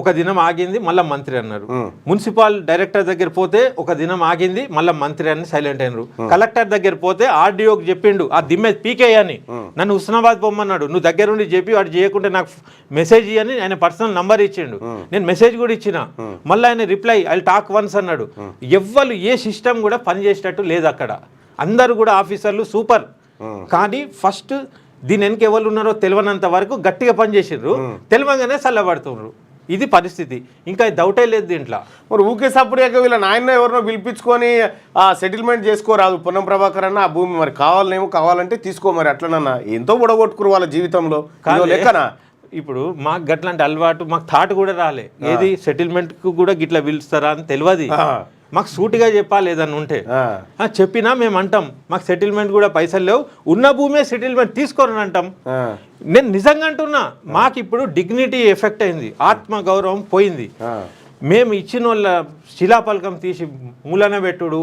B: ఒక దినం ఆగింది, మళ్ళీ మంత్రి అన్నారు. మున్సిపల్ డైరెక్టర్ దగ్గర పోతే ఒక దినం ఆగింది, మళ్ళీ మంత్రి అని సైలెంట్ అయినారు. కలెక్టర్ దగ్గర పోతే ఆర్డీఓకి చెప్పిండు ఆ దిమ్మె పీకే అని, నన్ను హుస్నాబాద్ పొమ్మన్నాడు. నువ్వు దగ్గరుండి చెప్పి వాడు చేయకుంటే నాకు మెసేజ్ ఇవ్వని ఆయన పర్సనల్ నంబర్ ఇచ్చిండు. నేను మెసేజ్ కూడా ఇచ్చిన. మళ్ళీ ఆయన రిప్లై ఐ టాక్ వన్స్ అన్నాడు. ఎవ్వరు ఏ సిస్టమ్ కూడా పనిచేసేటట్టు లేదు అక్కడ. అందరు కూడా ఆఫీసర్లు సూపర్. కానీ ఫస్ట్ దీని వెనక ఎవరు ఉన్నారో తెలియనంత వరకు గట్టిగా పనిచేసిర్రు, తెలియగానే చల్లబడుతున్నారు. ఇది పరిస్థితి. ఇంకా డౌటే లేదు దీంట్లో.
A: మరి ఊకే సప్పుడు వీళ్ళ నాయన ఎవరినో పిలిపించుకొని ఆ సెటిల్మెంట్ చేసుకోరాదు పొన్నం ప్రభాకర్ అన్న. ఆ భూమి మరి కావాలంటే తీసుకో, మరి అట్లనన్నా ఎంతో బుడగొట్టుకురు వాళ్ళ జీవితంలో లెక్కనా.
B: ఇప్పుడు మాకు గట్లాంటి అలవాటు, మాకు థాట్ కూడా రాలే. ఏది సెటిల్మెంట్కు కూడా గిట్లా పిలుస్తారా అని తెలియదు. మాకు సూటిగా చెప్పాలి ఏదన్నా ఉంటే. చెప్పినా మేము అంటాం మాకు సెటిల్మెంట్ కూడా పైసలు లేవు, ఉన్న భూమే సెటిల్మెంట్ తీసుకోరని అంటాం. నేను నిజంగా అంటున్నా, మాకు ఇప్పుడు డిగ్నిటీ ఎఫెక్ట్ అయింది, ఆత్మ గౌరవం పోయింది. మేము ఇచ్చిన వాళ్ళ శిలాపలకం తీసి మూలన పెట్టుడు,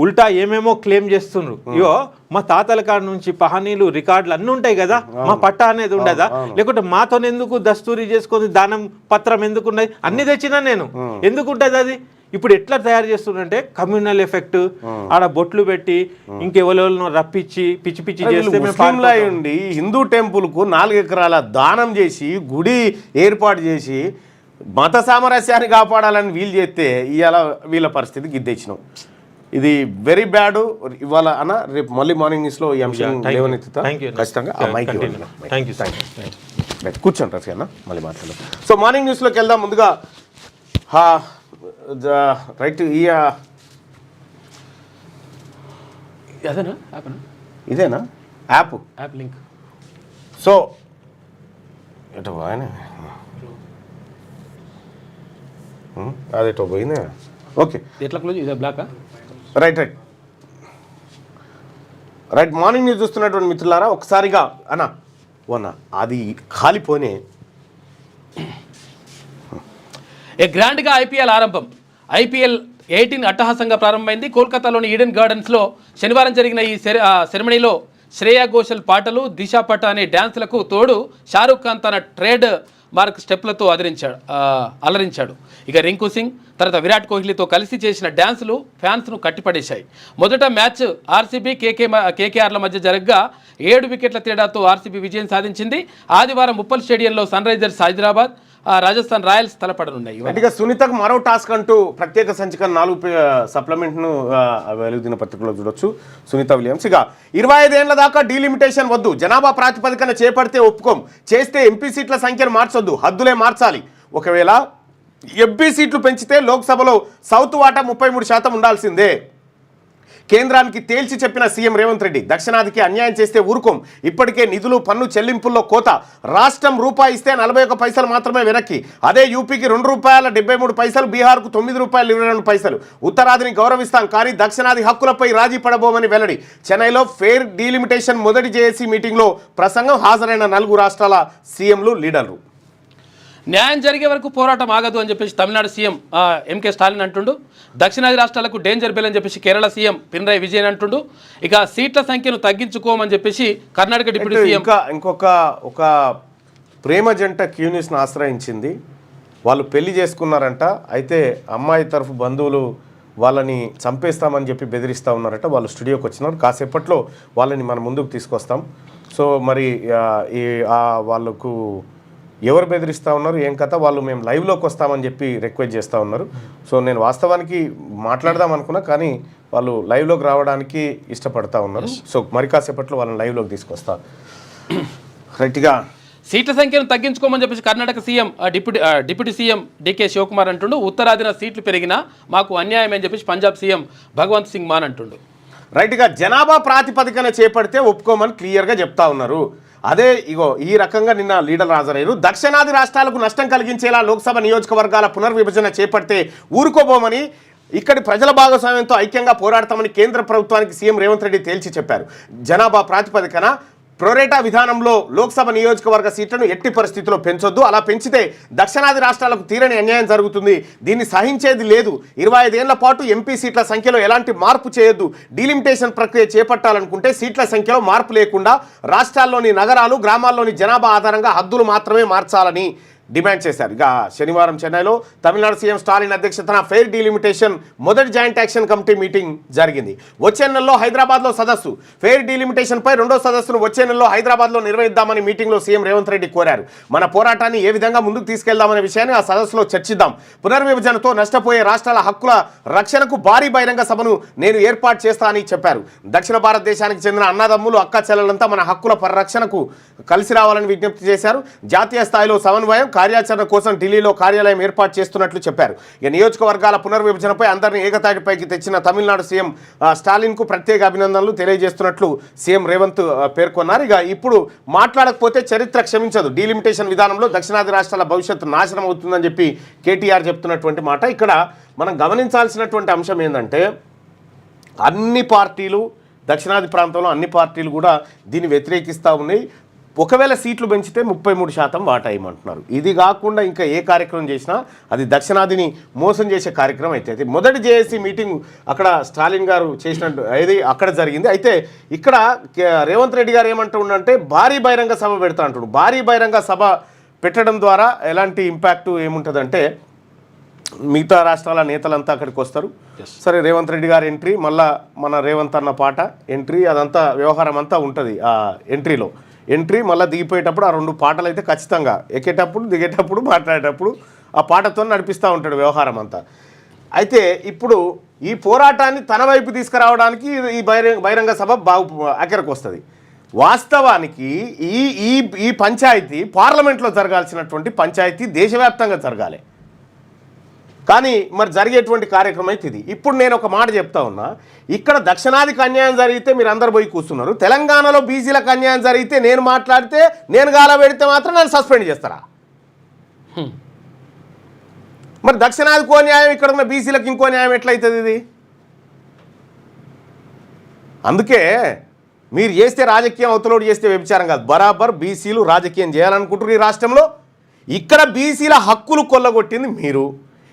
B: ఉల్టా ఏమేమో క్లెయిమ్ చేస్తుండ్రు. ఇయో మా తాతల కాడ నుంచి పహానీలు రికార్డులు అన్నీ ఉంటాయి కదా, మా పట్టా అనేది ఉండదా? లేకుంటే మాతో ఎందుకు దస్తూరి చేసుకొని దానం పత్రం ఎందుకు ఉన్నది? అన్ని తెచ్చినా నేను ఎందుకు ఉంటుంది అది? ఇప్పుడు ఎట్లా తయారు చేస్తుందంటే కమ్యూనల్ ఎఫెక్ట్, ఆడ బొట్లు పెట్టి ఇంకెవరెవరినో రప్పించి పిచ్చి పిచ్చి చేస్తే
A: ఉండి హిందూ టెంపుల్కు 4 ఎకరాల దానం చేసి గుడి ఏర్పాటు చేసి మత సామరస్యాన్ని కాపాడాలని వీలు చేస్తే ఇవాళ వీళ్ళ పరిస్థితి గిద్దెచ్చినాం. ఇది వెరీ బ్యాడ్. ఇవాళ అన్న రేపు మళ్ళీ మార్నింగ్ న్యూస్లో ఈ అంశం లేవనెత్తుతా ఖచ్చితంగా. కూర్చోండి రఫీ అన్న, మళ్ళీ మాట్లాడదాం. సో మార్నింగ్ న్యూస్లోకి వెళ్దాం. ముందుగా రైట్ ఇదేనా యాప్
D: లింక్.
A: సో ఎటో ఆయన అదేటో పోయిందే. ఓకే,
D: ఎట్లా క్లోజ్ ఇదే బ్లాక్.
A: రైట్ మార్నింగ్ న్యూస్ చూస్తున్నటువంటి మిత్రులారా, ఒకసారిగా అన్న అది ఖాళీపోనే
D: గ్రాండ్గా ఐపీఎల్ ఆరంభం. ఐపీఎల్ 18 అట్టహాసంగా ప్రారంభమైంది. కోల్కతాలోని ఈడెన్ గార్డెన్స్లో శనివారం జరిగిన ఈ సెరమనీలో శ్రేయా ఘోషల్ పాటలు, దిశా పటానీ డ్యాన్సులకు తోడు షారూఖ్ ఖాన్ తన ట్రేడ్ మార్క్ స్టెప్లతో అలరించాడు. ఇక రింకు సింగ్ తర్వాత విరాట్ కోహ్లీతో కలిసి చేసిన డ్యాన్సులు ఫ్యాన్స్ను కట్టిపడేశాయి. మొదట మ్యాచ్ ఆర్సీబీ కేకేఆర్ల మధ్య జరగగా 7 వికెట్ల తేడాతో ఆర్సీబీ విజయం సాధించింది. ఆదివారం ఉప్పల్ స్టేడియంలో Sunrisers Hyderabad, Rajasthan Royals తలపడనున్నాయి.
A: ఇక సునీతకు మరో టాస్క్ అంటూ ప్రత్యేక సంచిక 4 సప్లిమెంట్ను వెలుగు దినపత్రికలో చూడొచ్చు. సునీత విలియమ్స్ ఇక 25 ఏళ్ల దాకా డీలిమిటేషన్ వద్దు, జనాభా ప్రాతిపదికన చేపడితే ఒప్పుకోం, చేస్తే ఎంపీ సీట్ల సంఖ్యను మార్చొద్దు, హద్దులే మార్చాలి. ఒకవేళ ఎంపీ సీట్లు పెంచితే లోక్సభలో సౌత్ వాటా 33% ఉండాల్సిందే. కేంద్రానికి తేల్చి చెప్పిన సీఎం రేవంత్ రెడ్డి, దక్షిణాదికి అన్యాయం చేస్తే ఊరుకోం, ఇప్పటికే నిధులు పన్ను చెల్లింపుల్లో కోత, రాష్ట్రం రూపాయి ఇస్తే 41 పైసలు మాత్రమే వెనక్కి, అదే యూపీకి ₹2.73, బీహార్కు ₹9.22, ఉత్తరాదిని గౌరవిస్తాం కానీ దక్షిణాది హక్కులపై రాజీ పడబోమని వెల్లడి. చెన్నైలో ఫెయిర్ డీలిమిటేషన్ మొదటి జేఏసీ మీటింగ్లో ప్రసంగం, హాజరైన 4 రాష్ట్రాల సీఎంలు, లీడర్లు.
D: న్యాయం జరిగే వరకు పోరాటం ఆగదు అని చెప్పేసి తమిళనాడు సీఎం ఎంకే స్టాలిన్ అంటుండు. దక్షిణాది రాష్ట్రాలకు డేంజర్ బెల్ అని చెప్పేసి కేరళ సీఎం పినరాయి విజయన్ అంటుండు. ఇక సీట్ల సంఖ్యను తగ్గించుకోమని చెప్పేసి కర్ణాటక డిప్యూటీ సీఎం.
A: ఒక ప్రేమ జంట క్యూనిస్ను ఆశ్రయించింది. వాళ్ళు పెళ్లి చేసుకున్నారంట. అయితే అమ్మాయి తరఫు బంధువులు వాళ్ళని చంపేస్తామని చెప్పి బెదిరిస్తూ ఉన్నారట. వాళ్ళు స్టూడియోకి వచ్చినారు. కాసేపట్లో వాళ్ళని మనం ముందుకు తీసుకొస్తాం. సో మరి వాళ్ళకు ఎవరు బెదిరిస్తూ ఉన్నారు, ఏం కథ, వాళ్ళు మేము లైవ్లోకి వస్తామని చెప్పి రిక్వెస్ట్ చేస్తూ ఉన్నారు. సో నేను వాస్తవానికి మాట్లాడదాం అనుకున్నా, కానీ వాళ్ళు లైవ్లోకి రావడానికి ఇష్టపడతా ఉన్నారు. సో మరి కాసేపట్లో వాళ్ళని లైవ్లోకి తీసుకొస్తా. రైట్గా
D: సీట్ల సంఖ్యను తగ్గించుకోమని చెప్పేసి Karnataka CM deputy CM DK Shivakumar అంటుండు. ఉత్తరాదిన సీట్లు పెరిగినా మాకు అన్యాయం అని చెప్పేసి పంజాబ్ సీఎం భగవంత్ సింగ్ మాన్ అంటుండు.
A: రైట్గా జనాభా ప్రాతిపదికన చేపడితే ఒప్పుకోమని క్లియర్గా చెప్తా ఉన్నారు. అదే ఈ రకంగా నిన్న లీడర్ హాజరయ్యారు. దక్షిణాది రాష్ట్రాలకు నష్టం కలిగించేలా లోక్సభ నియోజకవర్గాల పునర్విభజన చేపడితే ఊరుకోబోమని, ఇక్కడి ప్రజల భాగస్వామ్యంతో ఐక్యంగా పోరాడతామని కేంద్ర ప్రభుత్వానికి సీఎం రేవంత్ రెడ్డి తేల్చి చెప్పారు. జనాభా ప్రాతిపదికన ప్రొరేటా విధానంలో లోక్సభ నియోజకవర్గ సీట్లను ఎట్టి పరిస్థితుల్లో పెంచొద్దు. అలా పెంచితే దక్షిణాది రాష్ట్రాలకు తీరని అన్యాయం జరుగుతుంది. దీన్ని సహించేది లేదు. 25 ఏళ్ల పాటు ఎంపీ సీట్ల సంఖ్యలో ఎలాంటి మార్పు చేయొద్దు. డీలిమిటేషన్ ప్రక్రియ చేపట్టాలనుకుంటే సీట్ల సంఖ్యలో మార్పు లేకుండా రాష్ట్రాల్లోని నగరాలు, గ్రామాల్లోని జనాభా ఆధారంగా హద్దులు మాత్రమే మార్చాలని డిమాండ్ చేశారు. ఇక శనివారం చెన్నైలో తమిళనాడు సీఎం స్టాలిన్ అధ్యక్షతన ఫెయిర్ డీలిమిటేషన్ మొదటి జాయింట్ యాక్షన్ కమిటీ మీటింగ్ జరిగింది. వచ్చే నెలలో హైదరాబాద్లో సదస్సు. ఫెయిర్ డీలిమిటేషన్పై రెండో సదస్సును వచ్చే నెలలో హైదరాబాద్లో నిర్వహిద్దామని మీటింగ్లో సీఎం రేవంత్ రెడ్డి కోరారు. మన పోరాటాన్ని ఏ విధంగా ముందుకు తీసుకెళ్దామనే విషయాన్ని ఆ సదస్సులో చర్చిద్దాం. పునర్విభజనతో నష్టపోయే రాష్ట్రాల హక్కుల రక్షణకు భారీ బహిరంగ సభను నేను ఏర్పాటు చేస్తానని చెప్పారు. దక్షిణ భారతదేశానికి చెందిన అన్నదమ్ములు, అక్క చెల్లెలంతా మన హక్కుల పరిరక్షణకు కలిసి రావాలని విజ్ఞప్తి చేశారు. జాతీయ స్థాయిలో సమన్వయం, కార్యాచరణ కోసం ఢిల్లీలో కార్యాలయం ఏర్పాటు చేస్తున్నట్లు చెప్పారు. ఇక నియోజకవర్గాల పునర్విభజనపై అందరినీ ఏకతాటిపైకి తెచ్చిన తమిళనాడు సీఎం స్టాలిన్కు ప్రత్యేక అభినందనలు తెలియజేస్తున్నట్లు సీఎం రేవంత్ పేర్కొన్నారు. ఇక ఇప్పుడు మాట్లాడకపోతే చరిత్ర క్షమించదు. డీలిమిటేషన్ విధానంలో దక్షిణాది రాష్ట్రాల భవిష్యత్తు నాశనం అవుతుందని చెప్పి కేటీఆర్ చెప్తున్నటువంటి మాట. ఇక్కడ మనం గమనించాల్సినటువంటి అంశం ఏంటంటే, అన్ని పార్టీలు, దక్షిణాది ప్రాంతంలో అన్ని పార్టీలు కూడా దీన్ని వ్యతిరేకిస్తూ ఉన్నాయి. ఒకవేళ సీట్లు పెంచితే 33% వాటా ఇవ్వమంటున్నారు. ఇది కాకుండా ఇంకా ఏ కార్యక్రమం చేసినా అది దక్షిణాదిని మోసం చేసే కార్యక్రమం అయితే మొదటి జేఏసీ మీటింగ్ అక్కడ స్టాలిన్ గారు చేసినట్టు అది అక్కడ జరిగింది. అయితే ఇక్కడ రేవంత్ రెడ్డి గారు ఏమంటుండంటే భారీ బహిరంగ సభ పెడతా అంటాడు. భారీ బహిరంగ సభ పెట్టడం ద్వారా ఎలాంటి ఇంపాక్ట్ ఏముంటుందంటే, మిగతా రాష్ట్రాల నేతలంతా అక్కడికి వస్తారు. సరే, రేవంత్ రెడ్డి గారు ఎంట్రీ, మళ్ళా మన రేవంత్ అన్న పాట ఎంట్రీ, అదంతా వ్యవహారం అంతా ఉంటుంది. ఆ ఎంట్రీ మళ్ళీ దిగిపోయేటప్పుడు ఆ 2 పాటలు అయితే ఖచ్చితంగా, ఎక్కేటప్పుడు దిగేటప్పుడు మాట్లాడేటప్పుడు ఆ పాటతో నడిపిస్తూ ఉంటాడు వ్యవహారం అంతా. అయితే ఇప్పుడు ఈ పోరాటాన్ని తన వైపు తీసుకురావడానికి ఈ బహిరంగ సభ అక్కడికి వస్తుంది. వాస్తవానికి ఈ పంచాయతీ పార్లమెంట్లో జరగాల్సినటువంటి పంచాయతీ దేశవ్యాప్తంగా జరగాలి. కానీ మరి జరిగేటువంటి కార్యక్రమం అయితే ఇది. ఇప్పుడు నేను ఒక మాట చెప్తా ఉన్నా, ఇక్కడ దక్షిణాదికి అన్యాయం జరిగితే మీరు అందరు పోయి కూర్చున్నారు. తెలంగాణలో బీసీలకు అన్యాయం జరిగితే నేను మాట్లాడితే, నేను గాల పెడితే మాత్రం నన్ను సస్పెండ్ చేస్తారా? మరి దక్షిణాదికో న్యాయం, ఇక్కడ ఉన్న బీసీలకు ఇంకో న్యాయం ఎట్లయితుంది ఇది? అందుకే మీరు చేస్తే రాజకీయం, అవతలోడు చేస్తే వ్యభిచారం కాదు. బరాబర్ బీసీలు రాజకీయం చేయాలనుకుంటున్నారు ఈ రాష్ట్రంలో. ఇక్కడ బీసీల హక్కులు కొల్లగొట్టింది మీరు,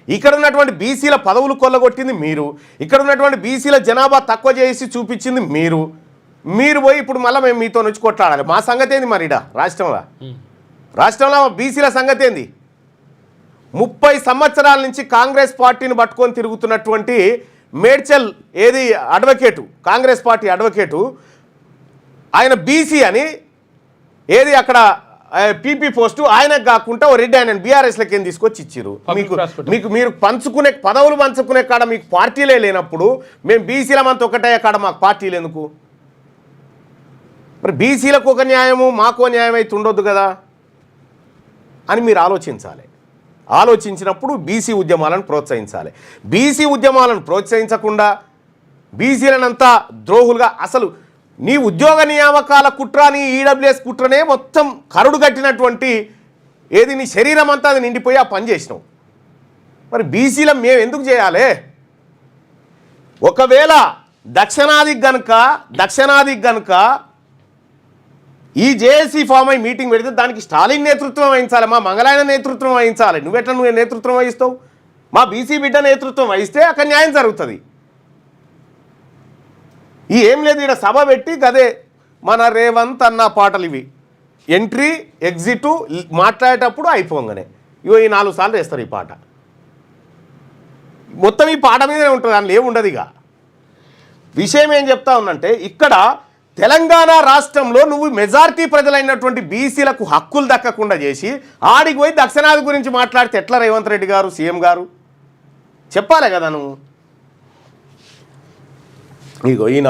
A: ఇక్కడ ఉన్నటువంటి బీసీల పదవులు కొల్లగొట్టింది మీరు, ఇక్కడ ఉన్నటువంటి బీసీల జనాభా తక్కువ చేసి చూపించింది మీరు పోయి ఇప్పుడు మళ్ళీ మేము మీతో నుంచి కొట్లాడాలి. మా సంగతి ఏంది మరి? రాష్ట్రంలో బీసీల సంగతి ఏంది? 30 సంవత్సరాల నుంచి కాంగ్రెస్ పార్టీని పట్టుకొని తిరుగుతున్నటువంటి Medchal advocate, Congress party advocate, ఆయన బీసీ అని అక్కడ పీపీ పోస్టు ఆయనకు కాకుండా ఓ రెడ్డి ఆయన బీఆర్ఎస్లకి ఏం తీసుకొచ్చి ఇచ్చారు. మీరు పంచుకునే పదవులు పంచుకునే కాడ మీకు పార్టీలే లేనప్పుడు మేము బీసీలమంతా ఒకటయ్యే కాడ మాకు పార్టీలు ఎందుకు? మరి బీసీలకు ఒక న్యాయము మాకో న్యాయం అయితే ఉండొద్దు కదా అని మీరు ఆలోచించాలి. ఆలోచించినప్పుడు బీసీ ఉద్యమాలను ప్రోత్సహించాలి. బీసీ ఉద్యమాలను ప్రోత్సహించకుండా బీసీలనంతా ద్రోహులుగా, అసలు నీ ఉద్యోగ నియామకాల కుట్ర, నీ ఈడబ్ల్యూఎస్ కుట్రనే మొత్తం కరుడు కట్టినటువంటి నీ శరీరం అంతా అది నిండిపోయి ఆ పని చేసినావు. మరి బీసీల మేము ఎందుకు చేయాలి? ఒకవేళ దక్షిణాదికి గనుక ఈ జేఏసీ ఫామ్ అయి మీటింగ్ పెడితే దానికి స్టాలిన్ నేతృత్వం వహించాలి, మా మంగళాయన నేతృత్వం వహించాలి. నువ్వు నేతృత్వం వహిస్తావు? మా బీసీ బిడ్డ నేతృత్వం వహిస్తే అక్కడ న్యాయం జరుగుతుంది. ఈ ఏం లేదు, ఇక్కడ సభ పెట్టి గదే మన రేవంత్ అన్న పాటలు ఇవి ఎంట్రీ ఎగ్జిట్ మాట్లాడేటప్పుడు అయిపోగానే ఇగో ఈ 4 సార్లు వేస్తారు ఈ పాట. మొత్తం ఈ పాట మీదనే ఉంటుంది, దానిలో ఏముండదు. ఇక విషయం ఏం చెప్తా ఉందంటే ఇక్కడ తెలంగాణ రాష్ట్రంలో నువ్వు మెజారిటీ ప్రజలైనటువంటి బీసీలకు హక్కులు దక్కకుండా చేసి ఆడికి పోయి దక్షిణాది గురించి మాట్లాడితే ఎట్లా రేవంత్ రెడ్డి గారు సీఎం గారు చెప్పాలి కదా నువ్వు. ఇగో ఈయన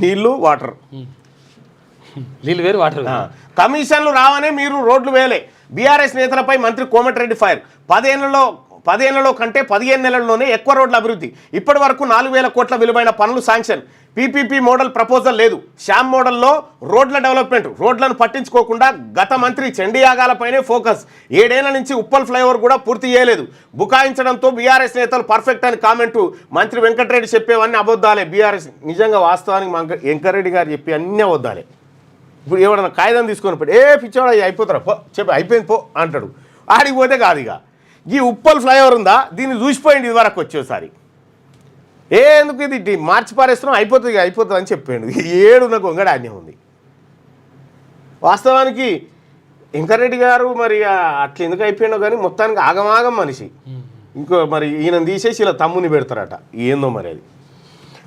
A: నీళ్ళు వాటర్,
D: నీళ్ళు వేరు వాటర్.
A: కమిషన్లు రావనే మీరు రోడ్లు వేయలే. బీఆర్ఎస్ నేతలపై మంత్రి కోమటిరెడ్డి ఫైర్. 10 ఏళ్లలో కంటే 15 నెలల్లోనే ఎక్కువ రోడ్ల అభివృద్ధి. ఇప్పటి వరకు 4,000 కోట్ల విలువైన పనులు శాంక్షన్. పీపీపీ మోడల్ ప్రపోజల్ లేదు. శ్యామ్ మోడల్లో రోడ్ల డెవలప్మెంట్. రోడ్లను పట్టించుకోకుండా గత మంత్రి చండీ యాగాలపైనే ఫోకస్. 7 ఏళ్ల నుంచి ఉప్పల్ ఫ్లైఓవర్ కూడా పూర్తి చేయలేదు. బుకాయించడంతో బీఆర్ఎస్ నేతలు పర్ఫెక్ట్ అని కామెంటు. మంత్రి వెంకటరెడ్డి చెప్పేవన్నీ అబద్ధాలే. బీఆర్ఎస్ నిజంగా వాస్తవానికి వెంకటరెడ్డి గారు చెప్పి అన్నీ అబద్ధాలే. ఇప్పుడు ఎవడన్నా కాగితం తీసుకొని పోయి పిచ్చోడా అయిపోతారా పో చెప్పి అయిపోయింది పో అంటాడు. ఆడికి పోతే కాదు. ఇక ఈ ఉప్పల్ ఫ్లైఓవర్ ఉందా, దీన్ని చూసిపోయింది ఇది వరకు వచ్చేసారి. ఎందుకు ఇది మార్చి పారేస్తున్నాం అయిపోతుంది అని చెప్పాడు. 7 గొంగడ ఆజ్ఞ ఉంది. వాస్తవానికి వెంకరెడ్డి గారు మరి అట్లా ఎందుకు అయిపోయినా కానీ మొత్తానికి ఆగమాగం మనిషి. ఇంకో మరి ఈయన తీసేసి ఇలా తమ్ముని పెడతారట, ఏందో మరి అది.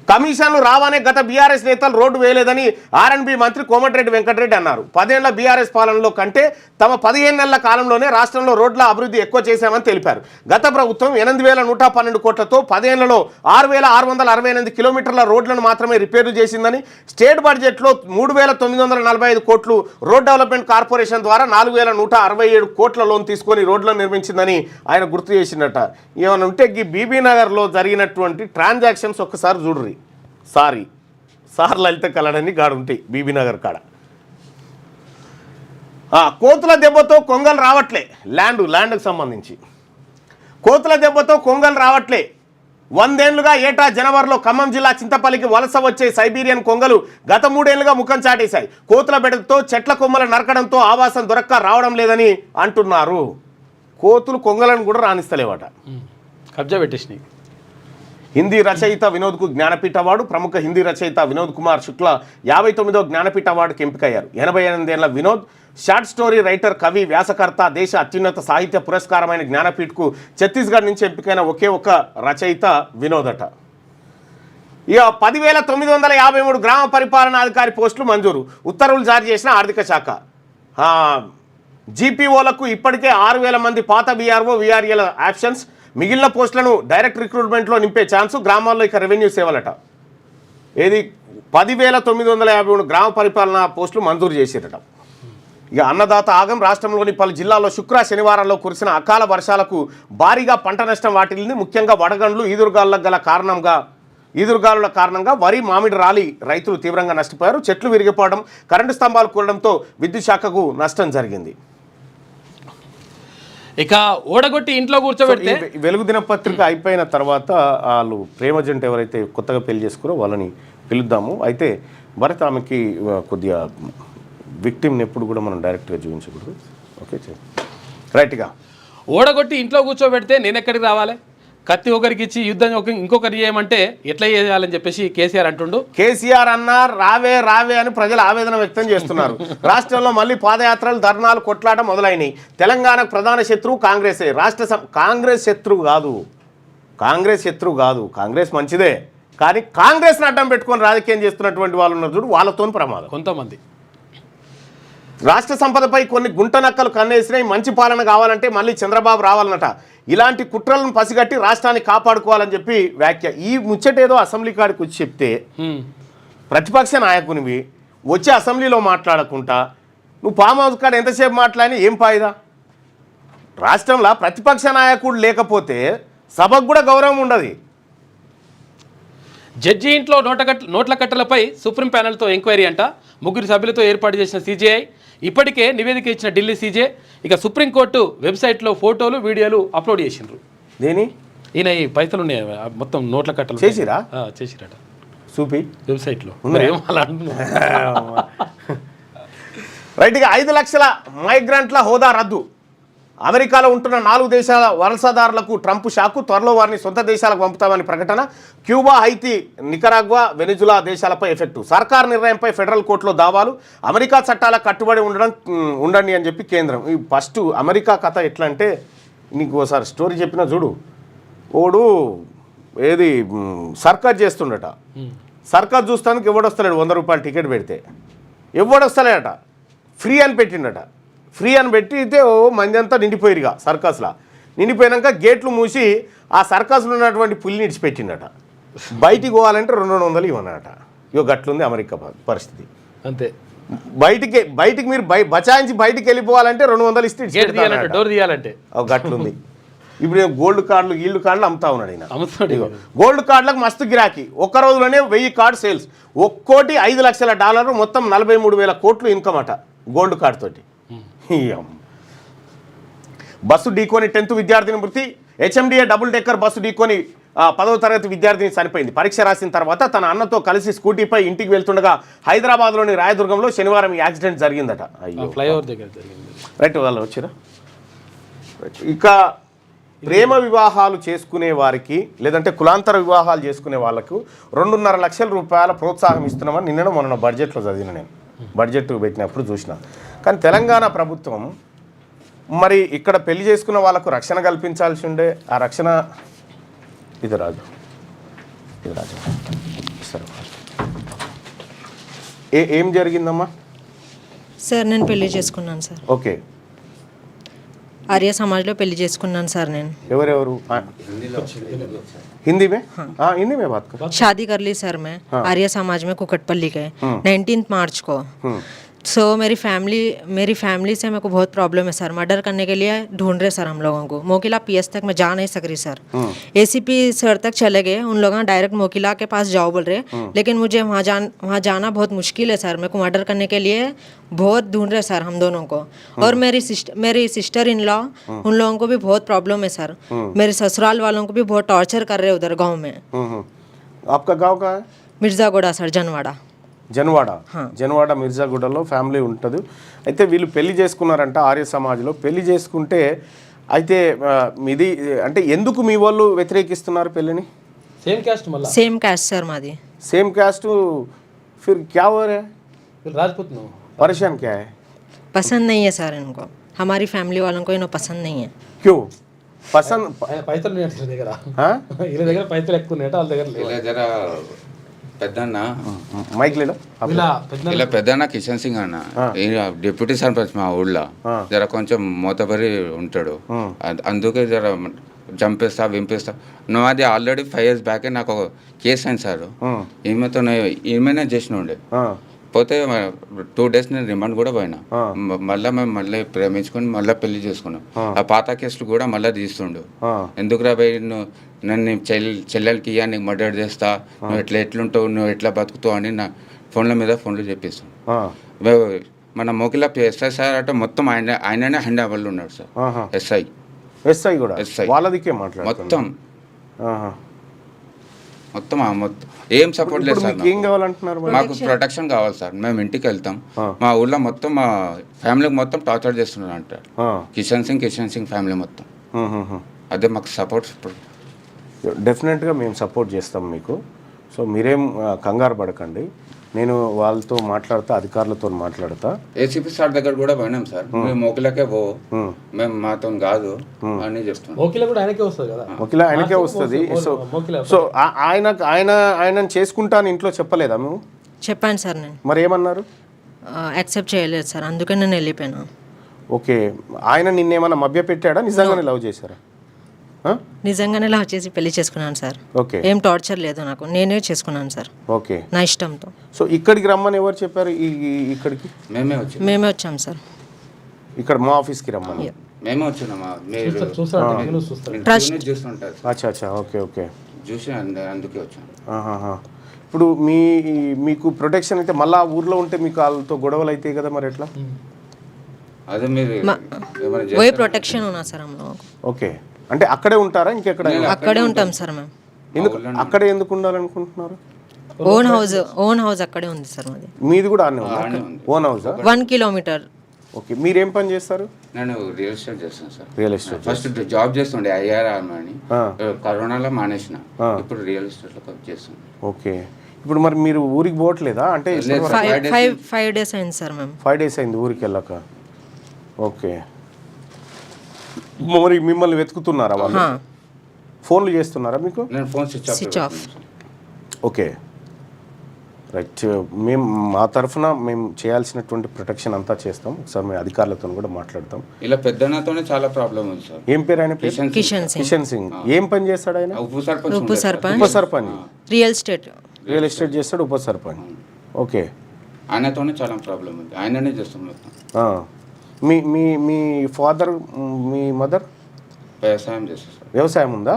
A: కమిషన్లు రావనే గత బీఆర్ఎస్ నేతలు రోడ్డు వేయలేదని ఆర్ఎండ్బి మంత్రి కోమటిరెడ్డి వెంకటరెడ్డి అన్నారు. 10 ఏళ్ల బీఆర్ఎస్ పాలనలో కంటే తమ 15 నెలల కాలంలోనే రాష్ట్రంలో రోడ్ల అభివృద్ధి ఎక్కువ చేశామని తెలిపారు. గత ప్రభుత్వం 8,112 కోట్లతో 10 ఏళ్లలో 6,668 కిలోమీటర్ల రోడ్లను మాత్రమే రిపేర్లు చేసిందని, స్టేట్ బడ్జెట్లో 3,945 కోట్లు రోడ్ డెవలప్మెంట్ కార్పొరేషన్ ద్వారా 4,167 కోట్ల లోన్ తీసుకొని రోడ్లను నిర్మించిందని ఆయన గుర్తు చేసినట్ట. ఏమన్నా ఉంటే ఈ బీబీ నగర్లో జరిగినటువంటి ట్రాన్సాక్షన్స్ ఒక్కసారి చూడ్రి. సార్ లలిత కలడని గాడు ఉంటాయి బీబీ నగర్ కాడ. కోతుల దెబ్బతో కొంగలు రావట్లే. ల్యాండ్కు సంబంధించి కోతుల దెబ్బతో కొంగలు రావట్లే. 100 ఏళ్లుగా ఏటా జనవరిలో ఖమ్మం జిల్లా చింతపల్లికి వలస వచ్చే సైబీరియన్ కొంగలు గత 3 ఏళ్లుగా ముఖం చాటేశాయి. కోతుల బెడతో చెట్ల కొమ్మలు నరకడంతో ఆవాసం దొరక్క రావడం లేదని అంటున్నారు. కోతులు కొంగలను కూడా రాణిస్తలేవట,
D: కబ్జా పెట్టేసినాయి.
A: హిందీ రచయిత వినోద్కు జ్ఞానపీఠ అవార్డు. ప్రముఖ హిందీ రచయిత వినోద్ కుమార్ శుక్లా 59వ జ్ఞానపీఠ అవార్డుకి ఎంపికయ్యారు. 88 ఏళ్ల వినోద్ షార్ట్ స్టోరీ రైటర్, కవి, వ్యాసకర్త. దేశ అత్యున్నత సాహిత్య పురస్కారమైన జ్ఞానపీఠకు ఛత్తీస్గఢ్ నుంచి ఎంపికైన ఒకే ఒక రచయిత వినోదట. ఇక 10,953 గ్రామ పరిపాలనా అధికారి పోస్టులు మంజూరు. ఉత్తర్వులు జారీ చేసిన ఆర్థిక శాఖ. జీపీఓలకు ఇప్పటికే 6,000 మంది పాత బీఆర్ఓ వీఆర్ఏల ఆప్షన్స్. మిగిలిన పోస్టులను డైరెక్ట్ రిక్రూట్మెంట్లో నింపే ఛాన్సు. గ్రామాల్లో ఇక రెవెన్యూ సేవలట. 10,953 గ్రామ పరిపాలనా పోస్టులు మంజూరు చేసేరట. ఇక అన్నదాత ఆగం. రాష్ట్రంలోని పలు జిల్లాల్లో శనివారాల్లో కురిసిన అకాల వర్షాలకు భారీగా పంట నష్టం వాటిల్లింది. ముఖ్యంగా వడగండ్లు, ఈదురుగాలుల కారణంగా వరి, మామిడి రాలి రైతులు తీవ్రంగా నష్టపోయారు. చెట్లు విరిగిపోవడం, కరెంటు స్తంభాలు కూలడంతో విద్యుత్ శాఖకు నష్టం జరిగింది.
D: ఇక ఓడగొట్టి ఇంట్లో కూర్చోబెడితే
A: వెలుగు దినపత్రిక అయిపోయిన తర్వాత వాళ్ళు ప్రేమ జంట ఎవరైతే కొత్తగా పెళ్లి చేసుకురో వాళ్ళని పిలుద్దాము. అయితే భరత్ ఆమెకి కొద్దిగా విక్టిమ్ని ఎప్పుడు కూడా మనం డైరెక్ట్గా చూపించకూడదు. ఓకే రైట్గా.
D: ఓడగొట్టి ఇంట్లో కూర్చోబెడితే నేను ఎక్కడికి రావాలి? కత్తి ఒకరికి ఇచ్చి యుద్ధం ఇంకొకరికి చేయమంటే ఎట్లా చేయాలని చెప్పేసి కేసీఆర్ అంటుండు.
A: కేసీఆర్ అన్నారు రావే అని ప్రజలు ఆవేదన వ్యక్తం చేస్తున్నారు. రాష్ట్రంలో మళ్ళీ పాదయాత్రలు, ధర్నాలు, కొట్లాట మొదలైనవి. తెలంగాణకు ప్రధాన శత్రువు కాంగ్రెసే. కాంగ్రెస్ శత్రువు కాదు. కాంగ్రెస్ మంచిదే, కానీ కాంగ్రెస్ని అడ్డం పెట్టుకొని రాజకీయం చేస్తున్నటువంటి వాళ్ళు ఉన్నారు చూడు, వాళ్ళతో ప్రమాదం.
D: కొంతమంది
A: రాష్ట్ర సంపదపై కొన్ని గుంట నక్కలు కన్నేసినాయి. మంచి పాలన కావాలంటే మళ్ళీ చంద్రబాబు రావాలన్నట. ఇలాంటి కుట్రలను పసిగట్టి రాష్ట్రాన్ని కాపాడుకోవాలని చెప్పి వ్యాఖ్య. ఈ ముచ్చటేదో అసెంబ్లీ కాడికి వచ్చి చెప్తే ప్రతిపక్ష నాయకునివి వచ్చి అసెంబ్లీలో మాట్లాడకుండా నువ్వు ఫామ్ హౌస్ కాడ ఎంతసేపు మాట్లాడినా ఏం ఫాయిదా? రాష్ట్రంలో ప్రతిపక్ష నాయకుడు లేకపోతే సభకు కూడా గౌరవం ఉండదు.
D: జడ్జి ఇంట్లో నోట్ల కట్టలపై సుప్రీం ప్యానెల్తో ఎంక్వైరీ అంట. 3 సభ్యులతో ఏర్పాటు చేసిన సిజేఐ ఇప్పటికే నివేదిక ఇచ్చిన ఢిల్లీ సీజే. ఇక సుప్రీంకోర్టు వెబ్సైట్లో ఫోటోలు, వీడియోలు అప్లోడ్ చేసిండ్రు.
A: దేని
D: ఈయన ఈ పైసలు ఉన్నాయి మొత్తం నోట్ల కట్టలు చేసిరట
A: చూపి
D: వెబ్సైట్లో.
A: రైట్గా 5 లక్షల మైగ్రెంట్ల హోదా రద్దు. అమెరికాలో ఉంటున్న 4 దేశాల వలసదారులకు ట్రంప్ షాకు. త్వరలో వారిని సొంత దేశాలకు పంపుతామని ప్రకటన. క్యూబా, హైతీ, నికరాగ్వా, వెనిజులా దేశాలపై ఎఫెక్టు. సర్కార్ నిర్ణయంపై ఫెడరల్ కోర్టులో దావాలు. అమెరికా చట్టాలకు కట్టుబడి ఉండండి అని చెప్పి కేంద్రం. ఈ ఫస్ట్ అమెరికా కథ ఎట్లా అంటే, నీకు ఒకసారి స్టోరీ చెప్పినా చూడు. ఓడు ఏది సర్కస్ చేస్తుండట. సర్కస్ చూస్తానికి ఎవడొస్తలేడు. 100 రూపాయలు టికెట్ పెడితే ఎవడొస్తలేడట. ఫ్రీ అని పెట్టిండట. ఫ్రీ అని పెట్టితే ఓ మంది అంతా నిండిపోయిరుగా సర్కస్లా. నిండిపోయాక గేట్లు మూసి ఆ సర్కస్లో ఉన్నటువంటి పులిని ఇడిచిపెట్టిండట. బయటికి పోవాలంటే 200 ఇవ్వనట. ఇగో గట్లుంది అమెరికా పరిస్థితి.
D: అంతే.
A: బయటికి మీరు బచాయించి బయటికి వెళ్ళిపోవాలంటే 200 ఇస్తే
D: డోర్ తీయాలంటే
A: గట్లుంది. ఇప్పుడు గోల్డ్ కార్డులు గీల్డ్ కార్డులు అమ్ముతా ఉన్నాడు ఈయన. గోల్డ్ కార్డులకు మస్తు గిరాకీ. ఒక్క రోజులోనే 1000 కార్డు సేల్స్. ఒక్కోటి $5 లక్షల, మొత్తం 43,000 కోట్లు ఇన్కమ్ అట గోల్డ్ కార్డు తోటి. బస్సు ఢీకొని 10th విద్యార్థిని మృతి. HMDA డబుల్ డెక్కర్ బస్సు ఢీకొని 10వ తరగతి విద్యార్థిని చనిపోయింది. పరీక్ష రాసిన తర్వాత తన అన్నతో కలిసి స్కూటీపై ఇంటికి వెళ్తుండగా హైదరాబాద్లోని రాయదుర్గంలో శనివారం ఈ యాక్సిడెంట్ జరిగిందట. అయ్యో,
D: ఫ్లైఓవర్ దగ్గర జరిగింది.
A: రైట్, వాళ్ళు వచ్చిరా. ఇక ప్రేమ వివాహాలు చేసుకునే వారికి లేదంటే కులాంతర వివాహాలు చేసుకునే వాళ్ళకు 2.5 లక్షల రూపాయల ప్రోత్సాహం ఇస్తున్నామని నిన్న మొన్న బడ్జెట్లో చదివిన. నేను బడ్జెట్ పెట్టినప్పుడు చూసిన. కానీ తెలంగాణ ప్రభుత్వం మరి ఇక్కడ పెళ్లి చేసుకున్న వాళ్ళకు రక్షణ కల్పించాల్సి ఉండే. ఆ రక్షణ ఇది రాజు సరే, ఏం జరిగిందమ్మా?
E: సార్ నేను పెళ్లి చేసుకున్నాను సార్.
A: ఓకే,
E: आर्य समाज లో పెళ్లి చేసుకున్నాను సార్ నేను.
A: ఎవరెవరు? हिंदी में? हाँ, हिंदी में बात कर.
E: शादी कर ली सर मैं आर्य समाज में कुकटपल्ली के 19 मार्च को. सो मेरी फैमिली से मेरे को बहुत प्रॉब्लम है सर. मर्डर करने के लिए ढूंढ रहे सर हम लोगों को. मोकिला PS तक मैं जा नहीं सक रही सर. ACP सर तक चले गए. उन लोगों डायरेक्ट मोकिला के पास जाओ बोल रहे. लेकिन मुझे वहाँ जाना बहुत मुश्किल है सर. मेरे को मर्डर करने के लिए बहुत ढूंढ रहे सर हम दोनों को. और मेरी सिस्टर इन लॉ, उन लोगों को भी बहुत प्रॉब्लम है सर. मेरे ससुराल वालों को भी बहुत टॉर्चर कर रहे उधर गाँव में.
A: आपका गाँव कहाँ है?
E: मिर्जागोड़ा सर,
A: జన్వాడ మిర్జాగూడలో ఫ్యామిలీ ఉంటుంది. అయితే వీళ్ళు పెళ్లి చేసుకున్నారంట ఆర్య సమాజ్లో. పెళ్లి చేసుకుంటే అయితే ఇది అంటే ఎందుకు మీ వాళ్ళు వ్యతిరేకిస్తున్నారు పెళ్లిని?
E: सेम कास्ट सर मादी.
A: सेम कास्ट फिर क्या हो रहा है?
D: राजपूत नो
A: परेशान क्या है?
E: पसंद नहीं है सर इनको. हमारी फैमिली वालों को इन्हें पसंद नहीं है.
A: क्यों पसंद?
D: పైసలు దగ్గర వీళ్ళ దగ్గర పైసలు ఎక్కువ ఉన్నాయట, వాళ్ళ దగ్గర లేవు.
F: జర పెద్దన్న
A: మైక్ లేడా?
F: ఇలా పెద్దన్న కిషన్ సింగ్ అన్న డిప్యూటీ సర్పంచ్ మా ఊళ్ళో. జర కొంచెం మోతబరి ఉంటాడు. అందుకే జర చంపేస్తా వింపేస్తా. నువ్వు అది ఆల్రెడీ 5 years బ్యాకే నాకు ఒక కేసు అయింది సార్. ఈమెతో ఈమెనే చేసిన ఉండే. పోతే 2 days నేను రిమాండ్ కూడా పోయినా. మేము మళ్ళీ ప్రేమించుకొని మళ్ళీ పెళ్లి చేసుకున్నాం. ఆ పాత కేసులు కూడా మళ్ళీ తీస్తుండు. ఎందుకురా భయ్, నన్ను చెల్లెలకి ఇయ్యా, నీకు మర్డర్ చేస్తా, నువ్వు ఎట్లుంటావు, నువ్వు ఎట్లా బతుకుతావు అని నా ఫోన్లో చెప్పిస్తాను. మన మోకిలా SI సార్ అంటే మొత్తం ఆయననే హైదరాబాద్లో ఉన్నాడు సార్.
A: ఎస్ఐ కూడా వాళ్ళదికే
F: మొత్తం ఏం సపోర్ట్ లేదు సార్.
A: ఏం కావాలంటున్నారు?
F: మాకు ప్రొటెక్షన్ కావాలి సార్. మేము ఇంటికి వెళ్తాం. మా ఊళ్ళో మొత్తం మా ఫ్యామిలీకి మొత్తం టార్చర్ చేస్తున్నారు అంటారు. కిషన్ సింగ్ ఫ్యామిలీ మొత్తం. అదే మాకు సపోర్ట్.
A: డెఫినెట్గా మేము సపోర్ట్ చేస్తాం మీకు. సో మీరేం కంగారు పడకండి. నేను వాళ్ళతో మాట్లాడతా, అధికారులతో మాట్లాడతా.
F: ACP సార్ దగ్గర కూడా పోయినాం సార్. మేము మోకిలాకే మేము మాతో కాదు అని చెప్తున్నాం.
D: మోకిలా కూడా ఆయనకే వస్తుంది కదా.
A: మోకిలా ఆయనకే వస్తుంది. సో ఆయన చేసుకుంటాను ఇంట్లో చెప్పలేదా మేము?
E: చెప్పాను సార్ నేను.
A: మరి ఏమన్నారు?
E: యాక్సెప్ట్ చేయలేదు సార్, అందుకే నేను వెళ్ళిపోయాను.
A: ఓకే, ఆయన నిన్నేమన్నా మభ్య పెట్టాడా? నిజంగానే లవ్ చేశారా?
E: నిజంగానే లవ్ చేసి పెళ్లి చేసుకున్నాను సార్.
A: ఓకే,
E: ఏం టార్చర్ లేదు నాకు, నేనే చేసుకున్నాను సార్.
A: ఓకే,
E: నా ఇష్టంతో.
A: సో ఇక్కడికి రమ్మని ఎవరు చెప్పారు? ఇక్కడికి
E: మేమే వచ్చాం సార్.
A: ఇక్కడ మా ఆఫీస్కి రమ్మని
F: మేమే వచ్చినామా?
A: అచ్చా, ఓకే ఓకే,
F: చూసి అందుకే వచ్చాను.
A: ఇప్పుడు మీకు ప్రొటెక్షన్ అయితే మళ్ళీ ఊర్లో ఉంటే మీకు వాళ్ళతో గొడవలు అవుతాయి కదా, మరి ఎట్లా?
F: అదే మీరు
E: वही प्रोटेक्शन होना सर हम लोगों को.
A: ఓకే, అంటే అక్కడే ఉంటారా ఇంకెక్కడ?
E: అక్కడే ఉంటాం సార్ మేము.
A: అక్కడే ఎందుకు ఉండాలనుకుంటున్నారు?
E: ఓన్ హౌస్ అక్కడే ఉంది సార్ మాది.
A: మీది కూడా అన్నీ
F: ఆడనే
A: ఉంది
F: ఉంది.
A: ఓన్ హౌసా?
E: 1 కిలోమీటర్.
A: ఓకే, మీరేం పని చేస్తారు?
F: నేను రియల్ ఎస్టేట్ చేస్తాను sir.
A: Real estate.
F: First job చేస్తుండే ఐఆర్ఆర్ అని,
A: ఆ.
F: కరోనాలో మానేసిన,
A: ఆ.
F: ఇప్పుడు రియల్ ఎస్టేట్లో చేస్తాను.
A: ఓకే, ఇప్పుడు మరి మీరు ఊరికి పోవట్లేదా? అంటే
F: లేదు సార్.
E: 5 days అయింది సార్ మేము.
A: 5 days అయింది ఊరికి వెళ్ళాక. ఓకే, మరి మిమ్మల్ని వెతుకుతున్నారా వాళ్ళు? ఫోన్లు చేస్తున్నారా మీకు?
F: నేను phone switch off.
A: Okay right, మేము మా తరఫున మేము చేయాల్సినటువంటి ప్రొటెక్షన్ అంతా చేస్తాం. ఒకసారి మేము అధికారులతో కూడా మాట్లాడతాం.
F: ఇలా పెద్దనతోనే చాలా ప్రాబ్లం ఉంది సార్.
A: ఏం పేరు ఆయన?
E: కిషన్
A: సింగ్. ఏం పని చేస్తాడు ఆయన?
F: ఉప సర్పంచ్.
E: ఉప
A: సర్పంచ్.
E: రియల్ ఎస్టేట్
A: చేస్తాడు, ఉప సర్పంచ్. ఓకే,
F: ఆయనతోనే చాలా ప్రాబ్లం ఉంది, ఆయననే చేస్తాం మొత్తం.
A: మీ మీ మీ ఫాదర్, మీ మదర్
F: వ్యవసాయం చేస్తారు సార్.
A: వ్యవసాయం ఉందా?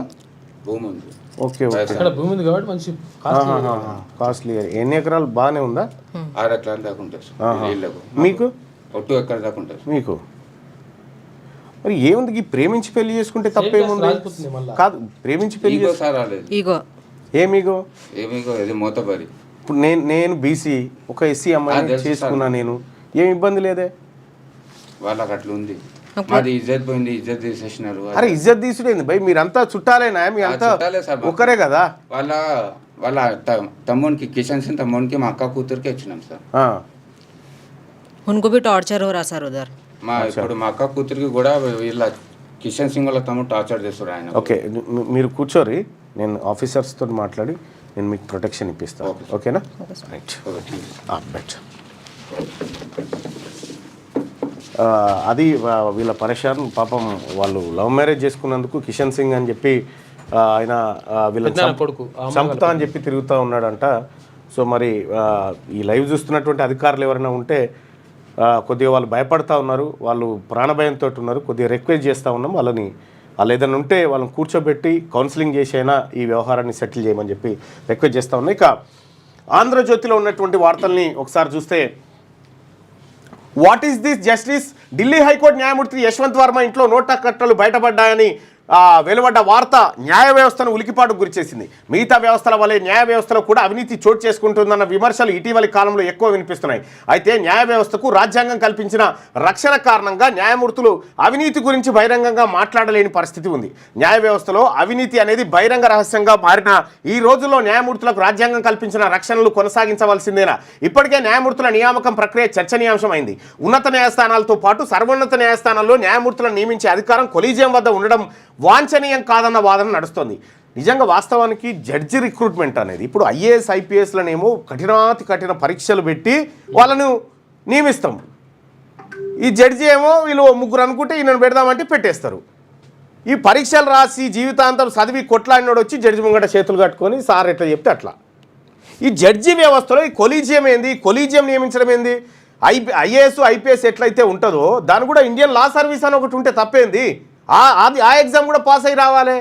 F: భూమి ఉంది.
A: ఓకే ఓకే,
D: ఇక్కడ భూమి ఉంది కాబట్టి మంచి
A: కాస్ట్లీ. ఎన్ని ఎకరాలు బాగానే ఉందా?
F: 6 ఎకరాల దాకా ఉంటుంది సార్ వీళ్ళకు.
A: మీకు
F: 2 ఎకరాల దాకా ఉంటుంది.
A: మీకు మరి ఏముంది, ఈ ప్రేమించి పెళ్లి చేసుకుంటే తప్పేముంది? కాదు, ప్రేమించి పెళ్లి
F: ఈగో సార్ రాలేదు.
E: ఈగో.
A: ఏమీగో?
F: ఏమీగో ఇది మోతబరి.
A: ఇప్పుడు నేను బీసీ, ఒక ఎస్సీ అమ్మాయిని చేసుకున్నా, నేను ఏం ఇబ్బంది లేదే.
F: వాళ్ళకి అట్లా ఉంది. మాది ఇజ్జత్ పోయింది, ఇజ్జత్ తీసేసినారు.
A: అరే ఇజ్జత్ తీసుడేంది భయ్, మీరంతా చుట్టాలేనా? మీ అంతా ఒకరే కదా.
F: వాళ్ళ తమ్మునికి, కిషన్ సింగ్ తమ్మునికి, మా అక్క కూతురికి ఇచ్చినాం సార్.
E: उनको भी टॉर्चर हो रहा सर उधर.
F: ఇప్పుడు మా అక్క కూతురికి కూడా వీళ్ళ కిషన్ సింగ్ వాళ్ళ తమ్ముడు టార్చర్ చేస్తారు ఆయన.
A: ఓకే, మీరు కూర్చోరి, నేను ఆఫీసర్స్తో మాట్లాడి నేను మీకు ప్రొటెక్షన్ ఇప్పిస్తాను. ఓకేనా? Right, right. అది వీళ్ళ పరేషాన్ పాపం. వాళ్ళు లవ్ మ్యారేజ్ చేసుకున్నందుకు కిషన్ సింగ్ అని చెప్పి ఆయన వీళ్ళ చంపుతా అని చెప్పి తిరుగుతూ ఉన్నాడంట. సో మరి ఈ లైవ్ చూస్తున్నటువంటి అధికారులు ఎవరైనా ఉంటే కొద్దిగా వాళ్ళు భయపడతా ఉన్నారు, వాళ్ళు ప్రాణభయంతో ఉన్నారు. కొద్దిగా రిక్వెస్ట్ చేస్తూ ఉన్నాం వాళ్ళని, వాళ్ళు ఏదైనా ఉంటే వాళ్ళని కూర్చోబెట్టి కౌన్సిలింగ్ చేసైనా ఈ వ్యవహారాన్ని సెటిల్ చేయమని చెప్పి రిక్వెస్ట్ చేస్తూ ఉన్నాయి. ఇక ఆంధ్రజ్యోతిలో ఉన్నటువంటి వార్తల్ని ఒకసారి చూస్తే, what is this justice? Delhi high court న్యాయమూర్తి యశ్వంత్ వర్మ ఇంట్లో నోట్ల కట్టలు బయటపడ్డాయని వెలువడ్డ వార్త న్యాయ వ్యవస్థను ఉలికిపాటుకు గురిచేసింది. మిగతా వ్యవస్థల వల్లే న్యాయ వ్యవస్థలో కూడా అవినీతి చోటు చేసుకుంటుందన్న విమర్శలు ఇటీవలి కాలంలో ఎక్కువ వినిపిస్తున్నాయి. అయితే న్యాయ వ్యవస్థకు రాజ్యాంగం కల్పించిన రక్షణ కారణంగా న్యాయమూర్తులు అవినీతి గురించి బహిరంగంగా మాట్లాడలేని పరిస్థితి ఉంది. న్యాయ వ్యవస్థలో అవినీతి అనేది బహిరంగ రహస్యంగా మారిన ఈ రోజుల్లో న్యాయమూర్తులకు రాజ్యాంగం కల్పించిన రక్షణలు కొనసాగించవలసిందేనా? ఇప్పటికే న్యాయమూర్తుల నియామకం ప్రక్రియ చర్చనీయాంశమైంది. ఉన్నత న్యాయస్థానాలతో పాటు సర్వోన్నత న్యాయస్థానాల్లో న్యాయమూర్తులను నియమించే అధికారం కొలీజియం వద్ద ఉండడం వాంఛనీయం కాదన్న వాదన నడుస్తుంది. నిజంగా వాస్తవానికి జడ్జి రిక్రూట్మెంట్ అనేది ఇప్పుడు ఐఏఎస్ ఐపీఎస్లనేమో కఠినాతి కఠిన పరీక్షలు పెట్టి వాళ్ళను నియమిస్తాం. ఈ జడ్జి ఏమో వీళ్ళు 3 అనుకుంటే ఈయనను పెడదామంటే పెట్టేస్తారు. ఈ పరీక్షలు రాసి జీవితాంతం చదివి కొట్లాడినోడు వచ్చి జడ్జి ముంగట చేతులు కట్టుకొని సార్ ఎట్లా చెప్తే అట్లా. ఈ జడ్జి వ్యవస్థలో ఈ కొలీజియం ఏంది? కొలీజియం నియమించడం ఏంది? ఐఏఎస్ ఐపీఎస్ ఎట్లయితే ఉంటుందో దాని కూడా ఇండియన్ లా సర్వీస్ అని ఒకటి ఉంటే తప్పేంది? అది ఆ ఎగ్జామ్ కూడా పాస్ అయ్యి రావాలి.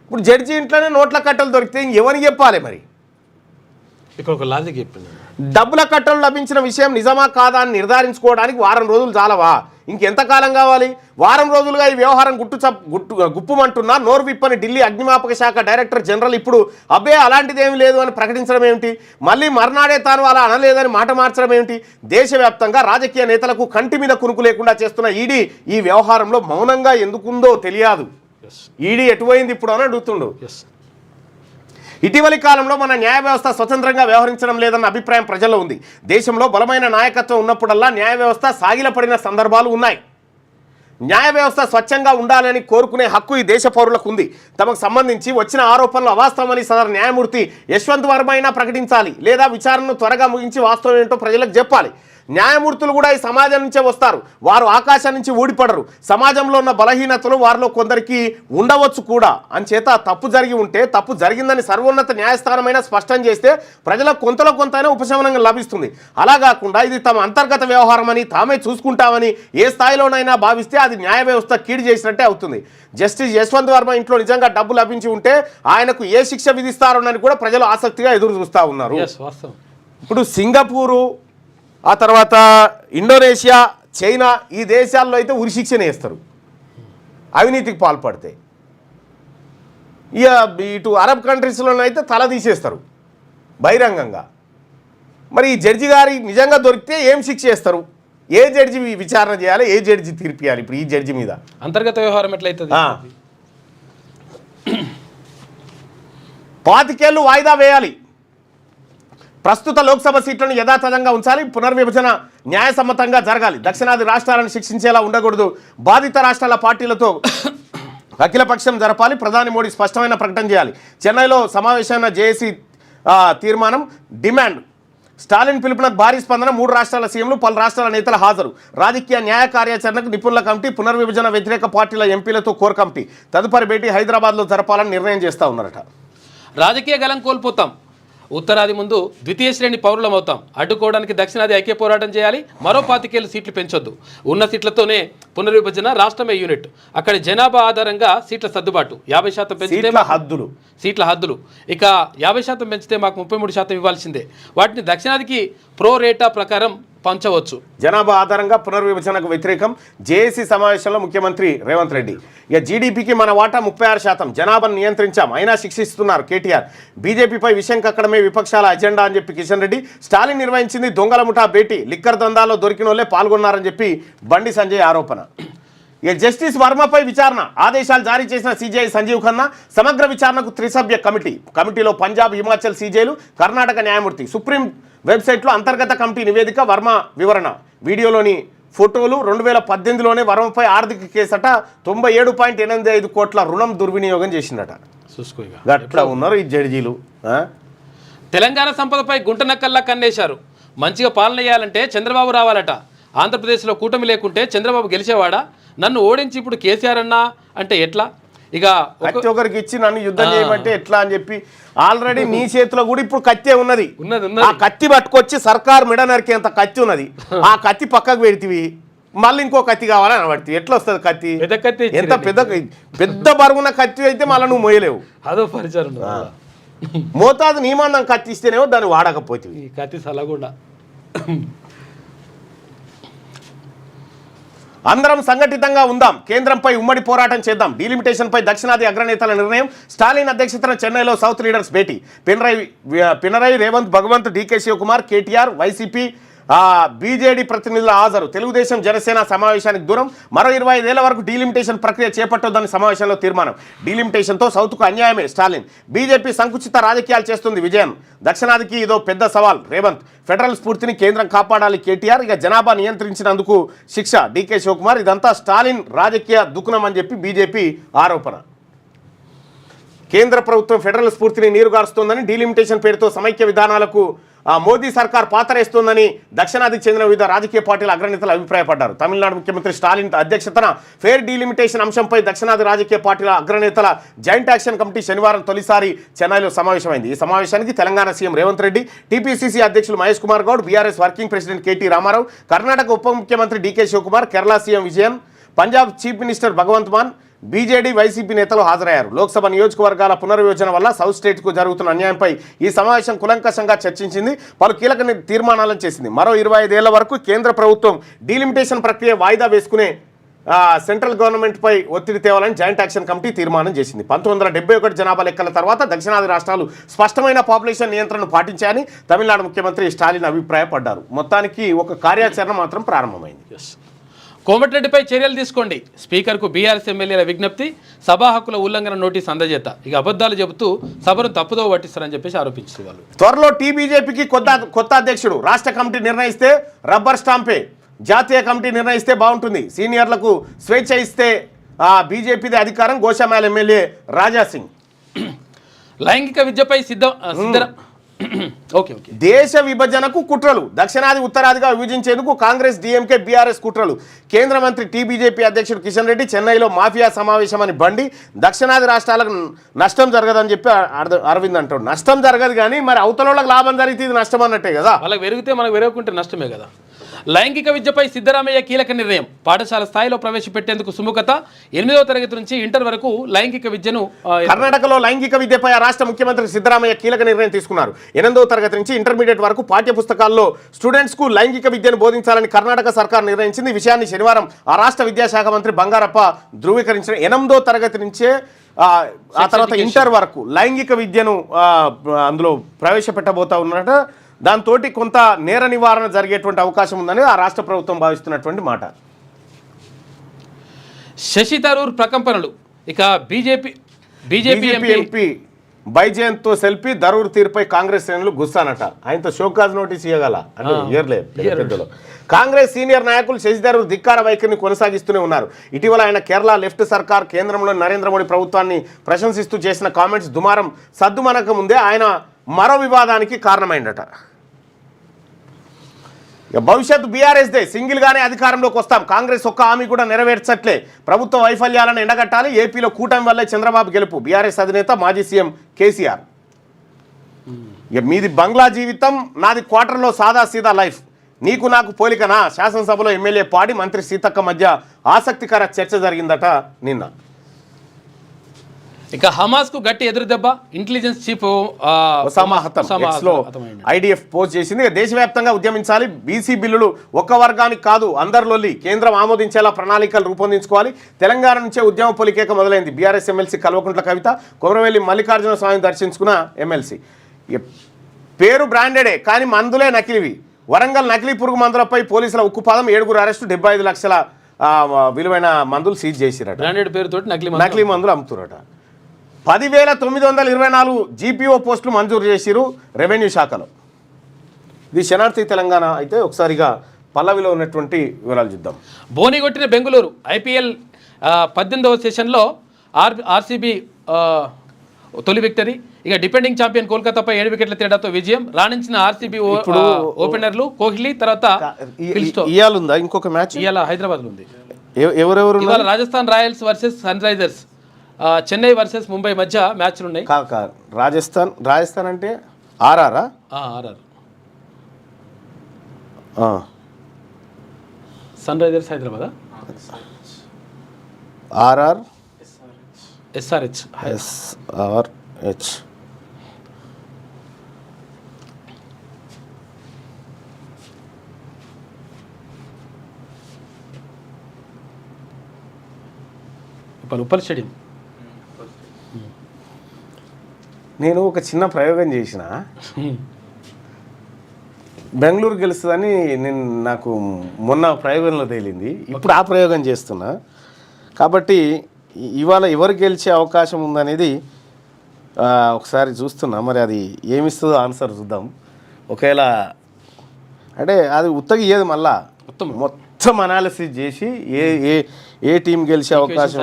A: ఇప్పుడు జడ్జి ఇంట్లోనే నోట్ల కట్టలు దొరికితే ఎవరికి చెప్పాలి? మరి
B: ఇక్కడ ఒక లాజిక్ చెప్పింది,
A: డబ్బుల కట్టలు లభించిన విషయం నిజమా కాదా అని నిర్ధారించుకోవడానికి 1 రోజులు చాలవా? ఇంకెంతకాలం కావాలి? 1 రోజులుగా ఈ వ్యవహారం గుప్పుమంటున్నా నోరు విప్పని ఢిల్లీ అగ్నిమాపక శాఖ డైరెక్టర్ జనరల్ ఇప్పుడు అబ్బే అలాంటిదేమీ లేదు అని ప్రకటించడం ఏమిటి? మళ్ళీ మర్నాడే తాను అలా అనలేదని మాట మార్చడం ఏమిటి? దేశవ్యాప్తంగా రాజకీయ నేతలకు కంటి మీద కునుకు లేకుండా చేస్తున్న ఈడీ ఈ వ్యవహారంలో మౌనంగా ఎందుకుందో తెలియదు. ఈడీ ఎటుపోయింది ఇప్పుడు అని అడుగుతుండు. ఇటీవలి కాలంలో మన న్యాయ వ్యవస్థ స్వతంత్రంగా వ్యవహరించడం లేదన్న అభిప్రాయం ప్రజల్లో ఉంది. దేశంలో బలమైన నాయకత్వం ఉన్నప్పుడల్లా న్యాయ వ్యవస్థ సాగిలపడిన సందర్భాలు ఉన్నాయి. న్యాయ వ్యవస్థ స్వచ్ఛంగా ఉండాలని కోరుకునే హక్కు ఈ దేశ పౌరులకు ఉంది. తమకు సంబంధించి వచ్చిన ఆరోపణలు అవాస్తవమని సదరు న్యాయమూర్తి యశ్వంత్ వర్మ అయినా ప్రకటించాలి, లేదా విచారణను త్వరగా ముగించి వాస్తవం ఏంటో ప్రజలకు చెప్పాలి. న్యాయమూర్తులు కూడా ఈ సమాజం నుంచే వస్తారు. వారు ఆకాశం నుంచి ఊడిపడరు. సమాజంలో ఉన్న బలహీనతలు వారిలో కొందరికి ఉండవచ్చు కూడా. అంచేత తప్పు జరిగి ఉంటే తప్పు జరిగిందని సర్వోన్నత న్యాయస్థానమైనా స్పష్టం చేస్తే ప్రజలకు కొంతలో కొంతైనా ఉపశమనంగా లభిస్తుంది. అలా కాకుండా ఇది తమ అంతర్గత వ్యవహారం అని తామే చూసుకుంటామని ఏ స్థాయిలోనైనా భావిస్తే అది న్యాయ వ్యవస్థ కీడు చేసినట్టే అవుతుంది. జస్టిస్ యశ్వంత్ వర్మ ఇంట్లో నిజంగా డబ్బు లభించి ఉంటే ఆయనకు ఏ శిక్ష విధిస్తారోనని కూడా ప్రజలు ఆసక్తిగా ఎదురు చూస్తూ ఉన్నారు. ఇప్పుడు సింగపూరు, ఆ తర్వాత ఇండోనేషియా, చైనా ఈ దేశాల్లో అయితే ఉరిశిక్షణ వేస్తారు అవినీతికి పాల్పడితే. ఇటు అరబ్ కంట్రీస్లోనైతే తల తీసేస్తారు. బహిరంగంగా. మరి ఈ జడ్జి గారి నిజంగా దొరికితే ఏం శిక్ష చేస్తారు? ఏ జడ్జి విచారణ చేయాలి, ఏ జడ్జి తీర్పు ఇవ్వాలి ఇప్పుడు ఈ జడ్జి మీద?
D: అంతర్గత వ్యవహారం ఎట్లయితుంది?
A: 25 ఏళ్ళు వాయిదా వేయాలి. ప్రస్తుత లోక్సభ సీట్లను యథాతథంగా ఉంచాలి. పునర్విభజన న్యాయసమ్మతంగా జరగాలి. దక్షిణాది రాష్ట్రాలను శిక్షించేలా ఉండకూడదు. బాధిత రాష్ట్రాల పార్టీలతో అఖిలపక్షం జరపాలి. ప్రధాని మోడీ స్పష్టమైన ప్రకటన చేయాలి. చెన్నైలో సమావేశమైన జేఏసీ తీర్మానం డిమాండ్. స్టాలిన్ పిలుపునకు భారీ స్పందన. 3 రాష్ట్రాల సీఎంలు, పలు రాష్ట్రాల నేతల హాజరు. రాజకీయ న్యాయ కార్యాచరణకు నిపుణుల కమిటీ, పునర్విభజన వ్యతిరేక పార్టీల ఎంపీలతో కోర్ కమిటీ. తదుపరి భేటీ హైదరాబాద్లో జరపాలని నిర్ణయం చేస్తూ ఉన్నారట.
D: రాజకీయ గలం కోల్పోతాం, ఉత్తరాది ముందు ద్వితీయ శ్రేణి పౌరులం అవుతాం. అడ్డుకోవడానికి దక్షిణాది ఐక్య పోరాటం చేయాలి. మరో 25 సీట్లు పెంచొద్దు. ఉన్న సీట్లతోనే పునర్విభజన, రాష్ట్రమే యూనిట్. అక్కడి జనాభా ఆధారంగా సీట్ల సర్దుబాటు 50% పెంచితే సీట్ల హద్దులు ఇక 50% పెంచితే మాకు 33% ఇవ్వాల్సిందే. వాటిని దక్షిణాదికి ప్రో రేటా ప్రకారం పంచవచ్చు.
A: జనాభా ఆధారంగా పునర్విభజనకు వ్యతిరేకం. జేఏసీ సమావేశంలో ముఖ్యమంత్రి రేవంత్ రెడ్డి. ఇక జీడీపీకి మన వాటా 36%. జనాభాను నియంత్రించాం, అయినా శిక్షిస్తున్నారు కేటీఆర్. బీజేపీపై విషయం కక్కడమే విపక్షాల అజెండా అని చెప్పి కిషన్ రెడ్డి. స్టాలిన్ నిర్వహించింది దొంగల ముఠా భేటీ. లిక్కర్ దందాలో దొరికిన వాళ్ళే పాల్గొన్నారని చెప్పి బండి సంజయ్ ఆరోపణ. ఇక జస్టిస్ వర్మపై విచారణ. ఆదేశాలు జారీ చేసిన సీజీఐ సంజీవ్ ఖన్నా. సమగ్ర విచారణకు 3 సభ్య కమిటీలో పంజాబ్, హిమాచల్ సీజేలు, కర్ణాటక న్యాయమూర్తి. సుప్రీం వెబ్సైట్లో అంతర్గత కమిటీ నివేదిక. వర్మ వివరణ. వీడియోలోని ఫోటోలు. 2018లోనే వర్మపై ఆర్థిక కేసట. 97.85 కోట్ల రుణం దుర్వినియోగం చేసిందట. గట్లా ఉన్నారు ఈ జడ్జీలు.
D: తెలంగాణ సంపదపై గుంటనక్కల్లా కన్నేశారు. మంచిగా పాలన చేయాలంటే చంద్రబాబు రావాలట. ఆంధ్రప్రదేశ్లో కూటమి లేకుంటే చంద్రబాబు గెలిచేవాడా? నన్ను ఓడించి ఇప్పుడు కేసీఆర్ అన్నా అంటే ఎట్లా? ఇక
A: ప్రతి ఒక్కరికి ఇచ్చి నన్ను యుద్ధం చేయమంటే ఎట్లా అని చెప్పి ఆల్రెడీ నీ చేతిలో కూడా ఇప్పుడు కత్తే ఉన్నది. ఆ కత్తి పట్టుకొచ్చి సర్కార్ మెడ నరికేంత కత్తి ఉన్నది. ఆ కత్తి పక్కకు పెడితివి, మళ్ళీ ఇంకో కత్తి కావాలని అనబడితే ఎట్లా వస్తుంది కత్తి? ఎంత పెద్ద బరుగున్న కత్తి అయితే మళ్ళీ నువ్వు మోయలేవు.
D: అదో పరిచయం.
A: మోతాదు నియమందం కత్తి ఇస్తేనేమో దాన్ని వాడకపోతే
D: కత్తి సలగుండా.
A: అందరం సంఘటితంగా ఉందాం, కేంద్రంపై ఉమ్మడి పోరాటం చేద్దాం. డీలిమిటేషన్పై దక్షిణాది అగ్రనేతల నిర్ణయం. స్టాలిన్ అధ్యక్షతన చెన్నైలో సౌత్ లీడర్స్ భేటీ. Pinarayi, Revanth, Bhagwant, DK Shivakumar, KTR, YCP, BJD ప్రతినిధుల హాజరు. తెలుగుదేశం, జనసేన సమావేశానికి దూరం. మరో 25 ఏళ్ల వరకు డీలిమిటేషన్ ప్రక్రియ చేపట్టొద్దని సమావేశంలో తీర్మానం. డీలిమిటేషన్తో సౌత్కు అన్యాయమే స్టాలిన్. బీజేపీ సంకుచిత రాజకీయాలు చేస్తుంది. విజయం. దక్షిణాదికి ఇదో పెద్ద సవాల్. రేవంత్. ఫెడరల్ స్ఫూర్తిని కేంద్రం కాపాడాలి. కేటీఆర్. ఇక జనాభా నియంత్రించినందుకు శిక్ష. డీకే శివకుమార్. ఇదంతా స్టాలిన్ రాజకీయ దుకుణం అని చెప్పి బీజేపీ ఆరోపణ. కేంద్ర ప్రభుత్వం ఫెడరల్ స్ఫూర్తిని నీరుగారుస్తోందని, డీలిమిటేషన్ పేరుతో సమైక్య విధానాలకు మోదీ సర్కార్ పాతరేస్తోందని దక్షిణాదికి చెందిన వివిధ రాజకీయ పార్టీల అగ్రనేతలు అభిప్రాయపడ్డారు. తమిళనాడు ముఖ్యమంత్రి స్టాలిన్ అధ్యక్షతన ఫేర్ డీలిమిటేషన్ అంశంపై దక్షిణాది రాజకీయ పార్టీల అగ్రనేతల జాయింట్ యాక్షన్ కమిటీ శనివారం తొలిసారి చెన్నైలో సమావేశమైంది. ఈ సమావేశానికి తెలంగాణ సీఎం రేవంత్ రెడ్డి, టీపీసీసీ అధ్యక్షులు Mahesh Kumar Goud, BRS working president KT Rama Rao, Karnataka ఉప ముఖ్యమంత్రి DK Shivakumar, Kerala CM Vijayan, Punjab chief minister Bhagwant Mann, BJD, YCP నేతలు హాజరయ్యారు. లోక్సభ నియోజకవర్గాల పునర్విభజన వల్ల సౌత్ స్టేట్కు జరుగుతున్న అన్యాయంపై ఈ సమావేశం కులంకషంగా చర్చించింది. పలు కీలక తీర్మానాలను చేసింది. మరో 25 ఏళ్ల వరకు కేంద్ర ప్రభుత్వం డీలిమిటేషన్ ప్రక్రియ వాయిదా వేసుకునే సెంట్రల్ గవర్నమెంట్పై ఒత్తిడి తేవాలని జాయింట్ యాక్షన్ కమిటీ తీర్మానం చేసింది. 1971 జనాభా లెక్కల తర్వాత దక్షిణాది రాష్ట్రాలు స్పష్టమైన పాపులేషన్ నియంత్రణను పాటించాయని తమిళనాడు ముఖ్యమంత్రి స్టాలిన్ అభిప్రాయపడ్డారు. మొత్తానికి ఒక కార్యాచరణ మాత్రం ప్రారంభమైంది.
D: కోమటిరెడ్డిపై చర్యలు తీసుకోండి. స్పీకర్కు బీఆర్ఎస్ ఎమ్మెల్యేల విజ్ఞప్తి. సభా హక్కుల ఉల్లంఘన నోటీస్ అందజేత. ఇక అబద్ధాలు చెబుతూ సభను తప్పుదో పట్టిస్తారని చెప్పేసి ఆరోపించారు వాళ్ళు.
A: త్వరలో టీబీజేపీకి కొత్త అధ్యక్షుడు. రాష్ట్ర కమిటీ నిర్ణయిస్తే రబ్బర్ స్టాంపే. జాతీయ కమిటీ నిర్ణయిస్తే బాగుంటుంది. సీనియర్లకు స్వేచ్ఛ ఇస్తే బీజేపీదే అధికారం. గోషామాల్ ఎమ్మెల్యే రాజాసింగ్.
D: లైంగిక విద్యపై
A: దేశ విభజనకు కుట్రలు. దక్షిణాది ఉత్తరాదిగా విభజించేందుకు కాంగ్రెస్, డీఎంకే, బీఆర్ఎస్ కుట్రలు. కేంద్ర మంత్రి టీబీజేపీ అధ్యక్షుడు కిషన్ రెడ్డి చెన్నైలో మాఫియా సమావేశం అని బండి. దక్షిణాది రాష్ట్రాలకు నష్టం జరగదని చెప్పి అరవింద్ అంటాడు. నష్టం జరగదు కానీ మరి అవతల వాళ్ళకి లాభం జరిగితే ఇది నష్టం అన్నట్టే కదా.
D: వాళ్ళకి పెరిగితే మనకు పెరగకుంటే నష్టమే కదా. లైంగిక విద్యపై సిద్ధరామయ్య కీలక నిర్ణయం. పాఠశాల స్థాయిలో ప్రవేశపెట్టేందుకు సుముఖత. 8వ తరగతి నుంచి ఇంటర్ వరకు లైంగిక విద్యను
A: కర్ణాటకలో లైంగిక విద్యపై ఆ రాష్ట్ర ముఖ్యమంత్రి సిద్ధరామయ్య కీలక నిర్ణయం తీసుకున్నారు. 8వ తరగతి నుంచి ఇంటర్మీడియట్ వరకు పాఠ్య పుస్తకాల్లో స్టూడెంట్స్కు లైంగిక విద్యను బోధించాలని కర్ణాటక సర్కార్ నిర్ణయించింది. ఈ విషయాన్ని శనివారం ఆ రాష్ట్ర విద్యాశాఖ మంత్రి బంగారప్ప ధృవీకరించిన 8వ తరగతి నుంచే ఆ తర్వాత ఇంటర్ వరకు లైంగిక విద్యను అందులో ప్రవేశపెట్టబోతా ఉన్నట. దాంతో కొంత నేర నివారణ జరిగేటువంటి అవకాశం ఉందని ఆ రాష్ట్ర ప్రభుత్వం భావిస్తున్నటువంటి మాట.
D: శశి తరూర్ ప్రకంపనలు. ఇక బీజేపీ
A: ఎంపీ బైజయంత్తో సెల్ఫీ. ధరూర్ తీరుపై కాంగ్రెస్ శ్రేణులు గుస్సానట. ఆయనతో షోకాజ్ నోటీస్ ఇవ్వగల అంటే ఇయర్లే. కాంగ్రెస్ సీనియర్ నాయకులు శశి థరూర్ ధిక్కార వైఖరిని కొనసాగిస్తూనే ఉన్నారు. ఇటీవల ఆయన కేరళ లెఫ్ట్ సర్కార్ కేంద్రంలో నరేంద్ర మోడీ ప్రభుత్వాన్ని ప్రశంసిస్తూ చేసిన కామెంట్స్ దుమారం సద్దుమనక ముందే ఆయన మరో వివాదానికి కారణమైందట. భవిష్యత్తు బీఆర్ఎస్దే, సింగిల్గానే అధికారంలోకి వస్తాం, కాంగ్రెస్ ఒక్క హామీ కూడా నెరవేర్చట్లే, ప్రభుత్వ వైఫల్యాలను ఎండగట్టాలి, ఏపీలో కూటమి వల్లే చంద్రబాబు గెలుపు. బీఆర్ఎస్ అధినేత మాజీ సీఎం కేసీఆర్. మీది బంగ్లా జీవితం, నాది క్వార్టర్లో సాదా సీదా లైఫ్, నీకు నాకు పోలికనా? శాసనసభలో ఎమ్మెల్యే పాడి మంత్రి సీతక్క మధ్య ఆసక్తికర చర్చ జరిగిందట నిన్న.
D: ఇక హమాస్ కు గట్టి ఎదురు దెబ్బ. ఇంటెలిజెన్స్ చీఫ్
A: ఒసామా హతం ఎక్స్లో ఐడిఎఫ్ పోస్ట్ చేసింది. దేశవ్యాప్తంగా ఉద్యమించాలి, బీసీ బిల్లులు ఒక్క వర్గానికి కాదు అందరిలోని కేంద్రం ఆమోదించేలా ప్రణాళికలు రూపొందించుకోవాలి. తెలంగాణ నుంచే ఉద్యమ పొలికేక మొదలైంది. బీఆర్ఎస్ ఎమ్మెల్సీ కల్వకుంట్ల కవిత కొమరవెల్లి మల్లికార్జున స్వామిని దర్శించుకున్న ఎమ్మెల్సీ. పేరు బ్రాండెడే కానీ మందులే నకిలివి. వరంగల్ నకిలీ పురుగు మందులపై పోలీసుల ఉక్కుపాదం. 7 అరెస్టు, 75 లక్షల విలువైన మందులు సీజ్ చేసిరట.
D: బ్రాండెడ్ పేరుతో
A: నకిలీ మందులు అమ్ముతురట. 10,924 జీపీఓ పోస్టులు మంజూరు చేసిరు రెవెన్యూ శాఖలో. ఇది శనార్థి తెలంగాణ. అయితే ఒకసారిగా పల్లవిలో ఉన్నటువంటి వివరాలు చూద్దాం.
D: బోని కొట్టిన బెంగళూరు. ఐపీఎల్ 18వ సెషన్లో ఆర్సీబీ తొలి విక్టరీ. ఇక డిపెండింగ్ ఛాంపియన్ కోల్కతాపై 7 వికెట్ల తేడాతో విజయం. రాణించిన ఆర్సీబీ ఓపెనర్లు కోహ్లీ, తర్వాత
A: ఇయాలుందా ఇంకొక మ్యాచ్?
D: ఇవాళ హైదరాబాద్లో ఉంది.
A: ఎవరెవరు?
D: ఇవాళ Rajasthan Royals versus Sunrisers, Chennai versus Mumbai మధ్య మ్యాచ్లు ఉన్నాయి.
A: రాజస్థాన్ అంటే RR.
D: Sunrisers Hyderabad.
A: RR
D: SRH. Uppal stadium.
A: నేను ఒక చిన్న ప్రయోగం చేసిన, బెంగళూరు గెలుస్తుందని నాకు మొన్న ప్రయోగంలో తేలింది. ఇప్పుడు ఆ ప్రయోగం చేస్తున్నా. కాబట్టి ఇవాళ ఎవరు గెలిచే అవకాశం ఉందనేది ఒకసారి చూస్తున్నా. మరి అది ఏమిస్తుందో ఆన్సర్ చూద్దాం. ఒకవేళ అంటే అది ఉత్తగి ఏది మళ్ళా మొత్తం అనాలిసిస్ చేసి ఏ టీం గెలిచే అవకాశం.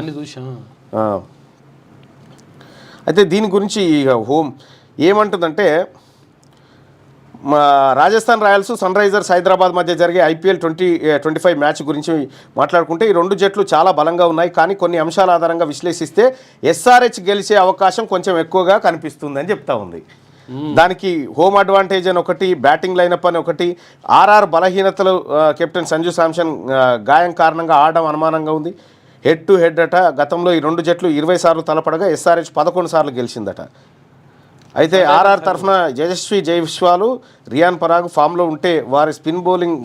A: అయితే దీని గురించి ఇక ఏమంటుందంటే, Rajasthan Royals Sunrisers Hyderabad మధ్య జరిగే ఐపీఎల్ 2025 మ్యాచ్ గురించి మాట్లాడుకుంటే, ఈ రెండు జట్లు చాలా బలంగా ఉన్నాయి. కానీ కొన్ని అంశాల ఆధారంగా విశ్లేషిస్తే ఎస్ఆర్హెచ్ గెలిచే అవకాశం కొంచెం ఎక్కువగా కనిపిస్తుందని చెప్తా ఉంది. దానికి హోమ్ అడ్వాంటేజ్ అని ఒకటి, బ్యాటింగ్ లైనప్ అని ఒకటి, ఆర్ఆర్ బలహీనతలు, కెప్టెన్ సంజు శాంసన్ గాయం కారణంగా ఆడడం అనుమానంగా ఉంది. హెడ్ టు హెడ్ అట. గతంలో ఈ రెండు జట్లు 20 సార్లు తలపడగా ఎస్ఆర్హెచ్ 11 సార్లు గెలిచిందట. అయితే ఆర్ఆర్ తరఫున యశస్వి జైస్వాల్, రియాన్ పరాగ్ ఫామ్లో ఉంటే వారి స్పిన్ బౌలింగ్.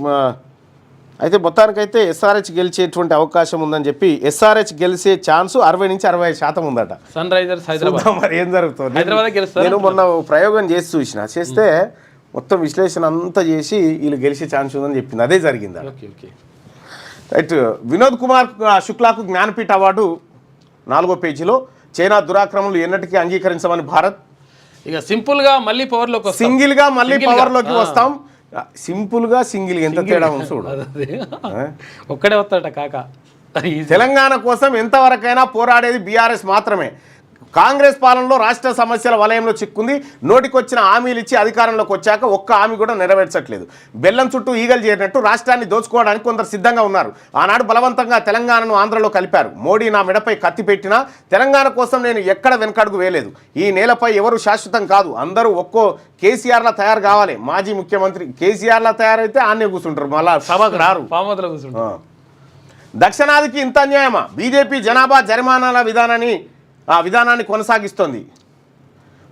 A: అయితే మొత్తానికైతే ఎస్ఆర్హెచ్ గెలిచేటువంటి అవకాశం ఉందని చెప్పి, ఎస్ఆర్హెచ్ గెలిచే ఛాన్స్ 60 నుంచి 65% ఉందట.
D: Sunrisers Hyderabad.
A: మరి ఏం జరుగుతుంది? నేను మొన్న ప్రయోగం చేస్తే మొత్తం విశ్లేషణ అంతా చేసి వీళ్ళు గెలిచే ఛాన్స్ ఉందని చెప్పింది. అదే జరిగింది. రైట్. వినోద్ కుమార్ శుక్లాకు జ్ఞానపీఠ అవార్డు 4వ పేజీలో. చైనా దురాక్రమణలు ఎన్నటికీ అంగీకరించమని భారత్.
D: ఇక సింపుల్గా మళ్ళీ పవర్లోకి
A: సింగిల్గా మళ్ళీ పవర్లోకి వస్తాం. సింపుల్గా సింగిల్ ఎంత తేడా ఉంది చూడు.
D: ఒక్కడే వస్తాడట కాక.
A: తెలంగాణ కోసం ఎంతవరకైనా పోరాడేది బీఆర్ఎస్ మాత్రమే. కాంగ్రెస్ పాలనలో రాష్ట్ర సమస్యల వలయంలో చిక్కుంది. నోటికొచ్చిన హామీలు ఇచ్చి అధికారంలోకి వచ్చాక ఒక్క హామీ కూడా నెరవేర్చట్లేదు. బెల్లం చుట్టూ ఈగలు చేరినట్టు రాష్ట్రాన్ని దోచుకోవడానికి కొందరు సిద్ధంగా ఉన్నారు. ఆనాడు బలవంతంగా తెలంగాణను ఆంధ్రలో కలిపారు. మోడీ నా మెడపై కత్తి పెట్టినా తెలంగాణ కోసం నేను ఎక్కడ వెనకడుగు వేయలేదు. ఈ నేలపై ఎవరు శాశ్వతం కాదు, అందరూ ఒక్కో కేసీఆర్లా తయారు కావాలి. మాజీ ముఖ్యమంత్రి కేసీఆర్లా తయారైతే ఆన్నే కూర్చుంటారు, మళ్ళా సభకు రారు. దక్షిణాదికి ఇంత అన్యాయమా? బీజేపీ జనాభా జరిమానాల విధానాన్ని కొనసాగిస్తోంది.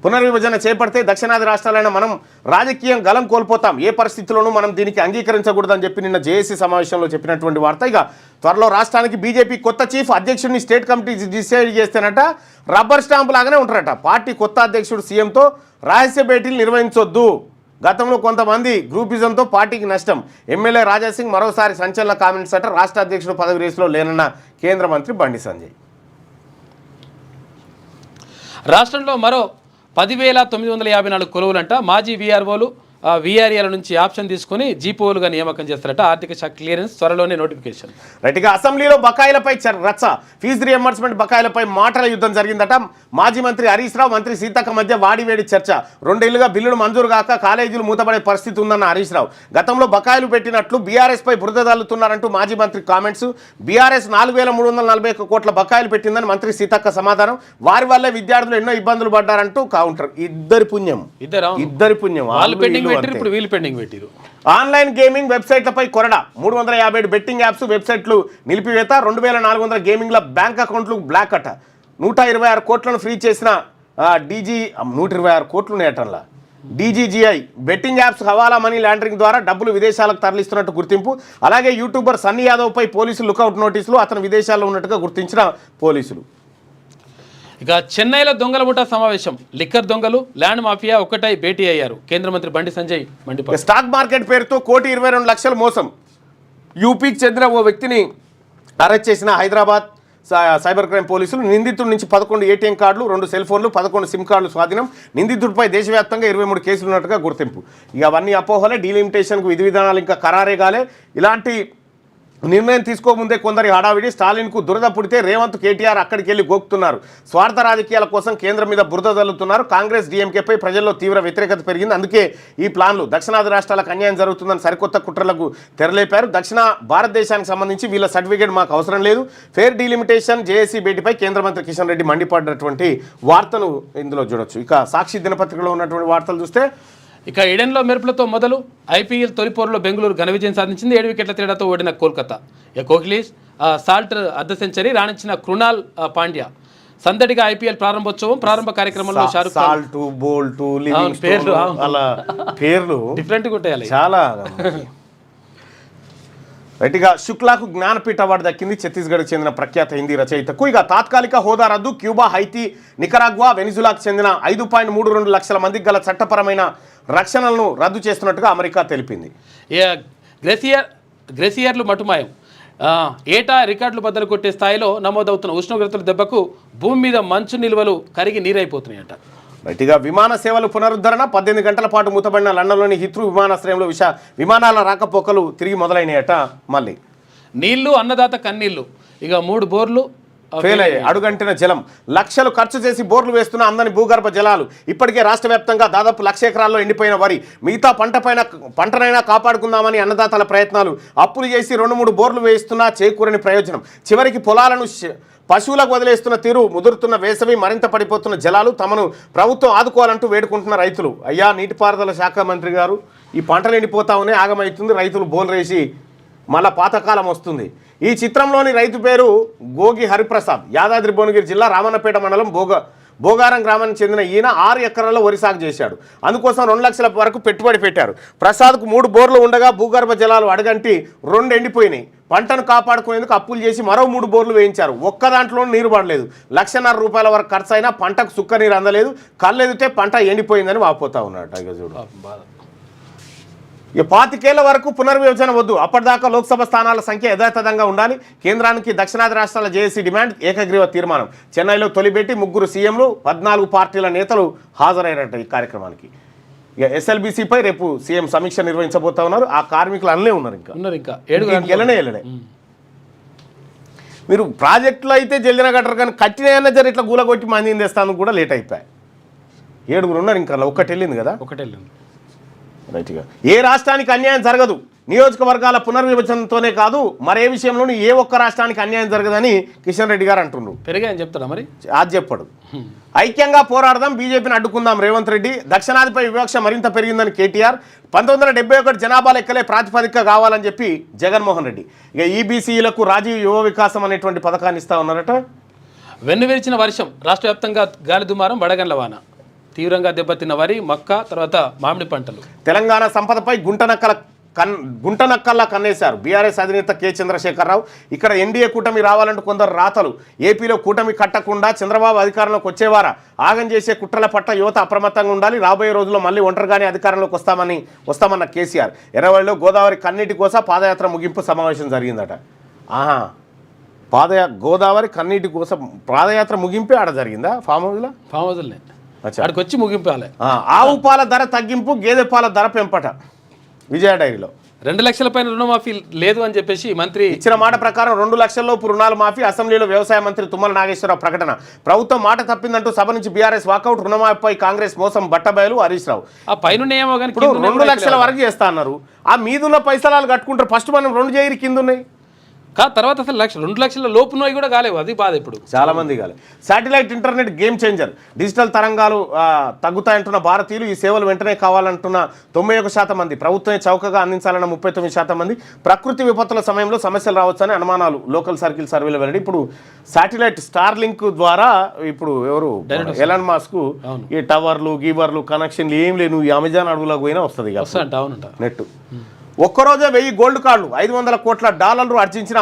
A: పునర్విభజన చేపడితే దక్షిణాది రాష్ట్రాలైన మనం రాజకీయం గలం కోల్పోతాం. ఏ పరిస్థితుల్లోనూ మనం దీనికి అంగీకరించకూడదని చెప్పి నిన్న జేఏసీ సమావేశంలో చెప్పినటువంటి వార్త. ఇక త్వరలో రాష్ట్రానికి బీజేపీ కొత్త చీఫ్ అధ్యక్షుడిని స్టేట్ కమిటీ డిసైడ్ చేస్తేనట రబ్బర్ స్టాంపు లాగానే ఉంటారట. పార్టీ కొత్త అధ్యక్షుడు సీఎంతో రహస్య భేటీలు నిర్వహించొద్దు. గతంలో కొంతమంది గ్రూపిజంతో పార్టీకి నష్టం. ఎమ్మెల్యే రాజాసింగ్ మరోసారి సంచలన కామెంట్స్ అట. రాష్ట్ర అధ్యక్షుడు పదవి రేసులో లేనన్న కేంద్ర మంత్రి బండి సంజయ్.
D: రాష్ట్రంలో మరో 10,954 కొలువులంట. మాజీ వీఆర్ఓలు వీఆర్ఏల నుంచి ఆప్షన్ తీసుకుని జీపీఓలుగా నియామకం చేస్తారట. ఆర్థిక శాఖ క్లియరెన్స్ త్వరలోనే నోటిఫికేషన్.
A: రైట్గా అసెంబ్లీలో బకాయిలపై రచ్చ. ఫీజు రియంబర్స్మెంట్ బకాయిలపై మాటల యుద్ధం జరిగిందట. మాజీ మంత్రి హరీష్ రావు, మంత్రి సీతక్క మధ్య వాడివేడి చర్చ. 2 ఏళ్లుగా బిల్లులు మంజూరు కాక కాలేజీలు మూతపడే పరిస్థితి ఉందన్న హరీష్ రావు. గతంలో బకాయిలు పెట్టినట్లు బీఆర్ఎస్పై బురద తల్లుతున్నారంటూ మాజీ మంత్రి కామెంట్స్. బీఆర్ఎస్ 4,341 కోట్ల బకాయిలు పెట్టిందని మంత్రి సీతక్క సమాధానం. వారి వల్లే విద్యార్థులు ఎన్నో ఇబ్బందులు పడ్డారంటూ కౌంటర్. ఇద్దరి పుణ్యం.
D: ఇప్పుడు వీళ్ళు పెండింగ్ పెట్టిరు.
A: ఆన్లైన్ గేమింగ్ వెబ్సైట్లపై కొరడా. 357 బెట్టింగ్ యాప్స్ వెబ్సైట్లు నిలిపివేత. 2,400 గేమింగ్ల బ్యాంక్ అకౌంట్లు బ్లాక్ అట. 126 కోట్లను ఫ్రీ చేసిన 126 కోట్లు నేటంలా. డీజీజీఐ బెట్టింగ్ యాప్స్ హవాలా మనీ లాండరింగ్ ద్వారా డబ్బులు విదేశాలకు తరలిస్తున్నట్టు గుర్తింపు. అలాగే యూట్యూబర్ సన్నీ యాదవ్పై పోలీసులు లుకౌట్ నోటీసులు. అతను విదేశాల్లో ఉన్నట్టుగా గుర్తించిన పోలీసులు.
D: ఇక చెన్నైలో దొంగల ముఠా సమావేశం. లిక్కర్ దొంగలు, ల్యాండ్ మాఫియా ఒక్కటై భేటీ అయ్యారు. కేంద్ర మంత్రి బండి సంజయ్ మండిపాడు.
A: స్టాక్ మార్కెట్ పేరుతో 1,22,00,000 మోసం. యూపీకి చెందిన ఓ వ్యక్తిని అరెస్ట్ చేసిన హైదరాబాద్ సైబర్ క్రైమ్ పోలీసులు. నిందితుడి నుంచి 11 ఏటీఎం కార్డులు, 2 సెల్ ఫోన్లు, 11 సిమ్ కార్డులు స్వాధీనం. నిందితుడిపై దేశవ్యాప్తంగా 23 కేసులు ఉన్నట్టుగా గుర్తింపు. ఇక అవన్నీ అపోహలే. డీలిమిటేషన్కు విధి విధానాలు ఇంకా ఖరారే కాలే. ఇలాంటి నిర్ణయం తీసుకోముందే కొందరి హడావిడి. స్టాలిన్కు దురద పుడితే రేవంత్, కేటీఆర్ అక్కడికి వెళ్ళి గోక్తున్నారు. స్వార్థ రాజకీయాల కోసం కేంద్రం మీద బురద జల్లుతున్నారు. కాంగ్రెస్ డీఎంకేపై ప్రజల్లో తీవ్ర వ్యతిరేకత పెరిగింది. అందుకే ఈ ప్లాన్లు. దక్షిణాది రాష్ట్రాలకు అన్యాయం జరుగుతుందని సరికొత్త కుట్రలకు తెరలేపారు. దక్షిణ భారతదేశానికి సంబంధించి వీళ్ళ సర్టిఫికేట్ మాకు అవసరం లేదు. ఫేర్ డీలిమిటేషన్ జేఏసీ భేటీపై కేంద్ర మంత్రి కిషన్ రెడ్డి మండిపడినటువంటి వార్తను ఇందులో చూడొచ్చు. ఇక సాక్షి దినపత్రికలో ఉన్నటువంటి వార్తలు చూస్తే
D: ఇక ఈడెన్లో మెరుపులతో మొదలు. ఐపీఎల్ తొలిపోరులో బెంగళూరు ఘన విజయం సాధించింది. 7 వికెట్ల తేడాతో ఓడిన కోల్కతా. ఇక కోహ్లీ సాల్ట్ అర్ధ సెంచరీ రాణించిన కృణాల్ పాండ్యా. సందడిగా ఐపీఎల్ ప్రారంభోత్సవం. ప్రారంభ కార్యక్రమంలో షారుఖ్ ఖాన్
A: పేర్లు
D: డిఫరెంట్గా ఉంటాయి
A: చాలా. రైట్గా శుక్లాకు జ్ఞానపీఠ అవార్డు దక్కింది. ఛత్తీస్గఢ్కి చెందిన ప్రఖ్యాత హిందీ రచయితకు. ఇక తాత్కాలిక హోదా రద్దు. క్యూబా, హైతీ, నికరాగ్వా, వెనిజులాకు చెందిన 5.32 లక్షల మందికి గల చట్టపరమైన రక్షణలను రద్దు చేస్తున్నట్టుగా అమెరికా తెలిపింది.
D: గ్లేసియర్లు మటుమాయం. ఏటా రికార్డులు బద్దలు కొట్టే స్థాయిలో నమోదవుతున్న ఉష్ణోగ్రతల దెబ్బకు భూమి మీద మంచు నిల్వలు కరిగి నీరైపోతున్నాయట.
A: రైట్గా విమాన సేవలు పునరుద్ధరణ. 18 గంటల పాటు మూతబడిన లండన్లోని హిత్రూ విమానాశ్రయంలో విమానాల రాకపోకలు తిరిగి మొదలైనాయట. మళ్ళీ
D: నీళ్లు, అన్నదాత కన్నీళ్లు. ఇక 3 బోర్లు
A: ఫెయిల్ అయ్యాయి. అడుగంటిన జలం. లక్షలు ఖర్చు చేసి బోర్లు వేస్తున్న అందని భూగర్భ జలాలు. ఇప్పటికే రాష్ట్ర వ్యాప్తంగా దాదాపు 1,00,000 ఎకరాల్లో ఎండిపోయిన వరి. మిగతా పంటనైనా కాపాడుకుందామని అన్నదాతల ప్రయత్నాలు. అప్పులు చేసి 2-3 బోర్లు వేస్తున్నా చేకూరని ప్రయోజనం. చివరికి పొలాలను పశువులకు వదిలేస్తున్న తీరు, ముదురుతున్న వేసవి, మరింత పడిపోతున్న జలాలు. తమను ప్రభుత్వం ఆదుకోవాలంటూ వేడుకుంటున్న రైతులు. అయ్యా నీటిపారుదల శాఖ మంత్రి గారు, ఈ పంటలు ఎండిపోతా ఉన్నాయి, ఆగమవుతుంది. రైతులు బోర్లేసి మళ్ళా పాతకాలం వస్తుంది. ఈ చిత్రంలోని రైతు పేరు గోగి హరిప్రసాద్. యాదాద్రి భువనగిరి జిల్లా రామన్నపేట మండలం భోగారం గ్రామానికి చెందిన ఈయన 6 ఎకరాల్లో వరి సాగు చేశాడు. అందుకోసం 2 లక్షల వరకు పెట్టుబడి పెట్టారు. ప్రసాద్కు 3 బోర్లు ఉండగా భూగర్భ జలాలు అడగంటి 2 ఎండిపోయినాయి. పంటను కాపాడుకునేందుకు అప్పులు చేసి మరో 3 బోర్లు వేయించారు. ఒక్క దాంట్లో నీరు పడలేదు. 1,50,000 రూపాయల వరకు ఖర్చు అయినా పంటకు సుక్క నీరు అందలేదు. కళ్ళెదితే పంట ఎండిపోయిందని వాపోతా ఉన్నాడు. ఇక చూడు, ఇక 25 ఏళ్ల వరకు పునర్విభజన వద్దు. అప్పటిదాకా లోక్సభ స్థానాల సంఖ్య యథాతథంగా ఉండాలి. కేంద్రానికి దక్షిణాది రాష్ట్రాల జేఏసీ డిమాండ్. ఏకగ్రీవ తీర్మానం. చెన్నైలో తొలిబెట్టి 3 సీఎంలు, 14 పార్టీల నేతలు హాజరయ్యారట ఈ కార్యక్రమానికి. ఇక ఎస్ఎల్బీసీపై రేపు సీఎం సమీక్ష నిర్వహించబోతా ఉన్నారు. ఆ కార్మికులు అల్లే ఉన్నారు. ఇంకా
D: 7
A: వెళ్ళనే. మీరు ప్రాజెక్టులో అయితే జల్దిన కట్టరు కానీ కట్టిన జర ఇట్లా గూలగొట్టి మందిని తెస్తాను కూడా లేట్ అయిపోయాయి. 7 ఉన్నారు ఇంకా, ఒక్కటి వెళ్ళింది కదా. రైట్గా ఏ రాష్ట్రానికి అన్యాయం జరగదు, నియోజకవర్గాల పునర్విభజనతోనే కాదు మరే విషయంలోనూ ఏ ఒక్క రాష్ట్రానికి అన్యాయం జరగదని కిషన్ రెడ్డి గారు అంటున్నారు.
D: పెరిగాయని చెప్తారా మరి?
A: అది చెప్పడు. ఐక్యంగా పోరాడదాం, బీజేపీని అడ్డుకుందాం రేవంత్ రెడ్డి. దక్షిణాదిపై వివక్ష మరింత పెరిగిందని కేటీఆర్. 1971 జనాభా లెక్కలే ప్రాతిపదిక కావాలని చెప్పి జగన్మోహన్ రెడ్డి. ఇక ఈబీసీలకు రాజీవ్ యువ వికాసం అనేటువంటి పథకాన్ని ఇస్తా ఉన్నారట.
D: వెన్నువిరిచిన వర్షం, రాష్ట్ర వ్యాప్తంగా గాలి దుమారం, వడగండ్ల వాన, తీవ్రంగా దెబ్బతిన్న వరి, మక్క, తర్వాత మామిడి పంటలు.
A: తెలంగాణ సంపదపై గుంటనక్కల్లా కన్నేశారు బీఆర్ఎస్ అధినేత కె చంద్రశేఖరరావు. ఇక్కడ ఎన్డీఏ కూటమి రావాలంటూ కొందరు రాతలు. ఏపీలో కూటమి కట్టకుండా చంద్రబాబు అధికారంలోకి వచ్చేవారా? ఆగం చేసే కుట్రల పట్ల యువత అప్రమత్తంగా ఉండాలి. రాబోయే రోజుల్లో మళ్ళీ ఒంటరిగానే అధికారంలోకి వస్తామన్న కేసీఆర్. ఎర్రవల్లిలో గోదావరి కన్నీటి కోసం పాదయాత్ర ముగింపు సమావేశం జరిగిందట. గోదావరి కన్నీటి కోసం పాదయాత్ర ముగింపే ఆడ జరిగిందా? ఫామ్ హౌస్లే
D: అక్కడికి వచ్చి ముగింపాలి.
A: ఆవు పాల ధర తగ్గింపు, గేదె పాల ధర పెంపట. విజయ డైరీలో
D: 2 లక్షల పైన రుణమాఫీ లేదు అని చెప్పేసి మంత్రి
A: ఇచ్చిన మాట ప్రకారం 2 లక్షల్లోపు రుణాలు మాఫీ. అసెంబ్లీలో వ్యవసాయ మంత్రి తుమ్మల నాగేశ్వరరావు ప్రకటన. ప్రభుత్వం మాట తప్పిందంటూ సభ నుంచి బీఆర్ఎస్ వాకౌట్. రుణమాఫీపై కాంగ్రెస్ మోసం బట్టబయలు. హరీష్ రావు.
D: ఆ పైన ఏమో కానీ
A: 2 లక్షల వరకు చేస్తా అన్నారు. ఆ మీదున్న పైసలు కట్టుకుంటారు. ఫస్ట్ మనం 2 చేయరు కింద ఉన్నాయి
D: తర్వాత అసలు 2 లక్షల లోపు నోయి కూడా కాలేవు. అది బాధ. ఇప్పుడు
A: చాలా మంది కాలేదు. Satellite internet game changer. Digital తరంగాలు తగ్గుతాయంటున్న భారతీయులు ఈ సేవలు వెంటనే కావాలంటున్న 91% మంది. ప్రభుత్వమే చౌకగా అందించాలన్న 39% మంది. ప్రకృతి విపత్తుల సమయంలో సమస్యలు రావచ్చని అనుమానాలు. లోకల్ సర్కిల్ సర్వేలో వెల్లడి. ఇప్పుడు శాటిలైట్ స్టార్ లింక్ ద్వారా ఇప్పుడు ఎవరు ఎలాన్ మాస్క్ ఈ టవర్లు గీవర్లు కనెక్షన్లు ఏం లేవు. ఈ అమెజాన్ అడుగులకు పోయినా వస్తుంది నెట్. ఒక్కరోజే 1000 గోల్డ్ కార్డులు, $500 కోట్ల ఆర్జించిన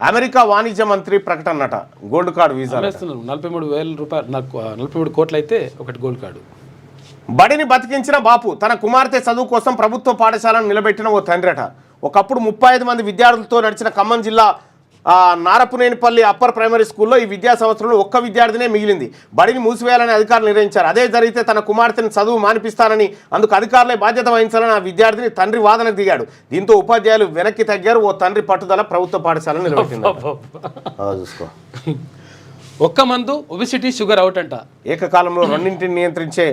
A: అమెరికా వాణిజ్య మంత్రి ప్రకటనట. గోల్డ్ కార్డు వీసా
D: 43,000 రూపాయలు, 43 కోట్లు అయితే ఒకటి గోల్డ్ కార్డు.
A: బడిని బతికించిన బాపు. తన కుమార్తె చదువు కోసం ప్రభుత్వ పాఠశాలను నిలబెట్టిన ఓ తండ్రి అట. ఒకప్పుడు 35 మంది విద్యార్థులతో నడిచిన ఖమ్మం జిల్లా నారపునేనిపల్లి అప్పర్ ప్రైమరీ స్కూల్లో ఈ విద్యా సంవత్సరంలో ఒక్క విద్యార్థినే మిగిలింది. బడిని మూసివేయాలని అధికారులు నిర్ణయించారు. అదే జరిగితే తన కుమార్తెను చదువు మానిపిస్తానని, అందుకు అధికారులే బాధ్యత వహించాలని ఆ విద్యార్థిని తండ్రి వాదనకు దిగాడు. దీంతో ఉపాధ్యాయులు వెనక్కి తగ్గారు. ఓ తండ్రి పట్టుదల ప్రభుత్వ పాఠశాలను నిలబెట్టింది. చూసుకో.
D: ఒక్క మందు ఒబిసిటీ షుగర్ అవుట్ అంట.
A: ఏకకాలంలో రెండింటిని నియంత్రించే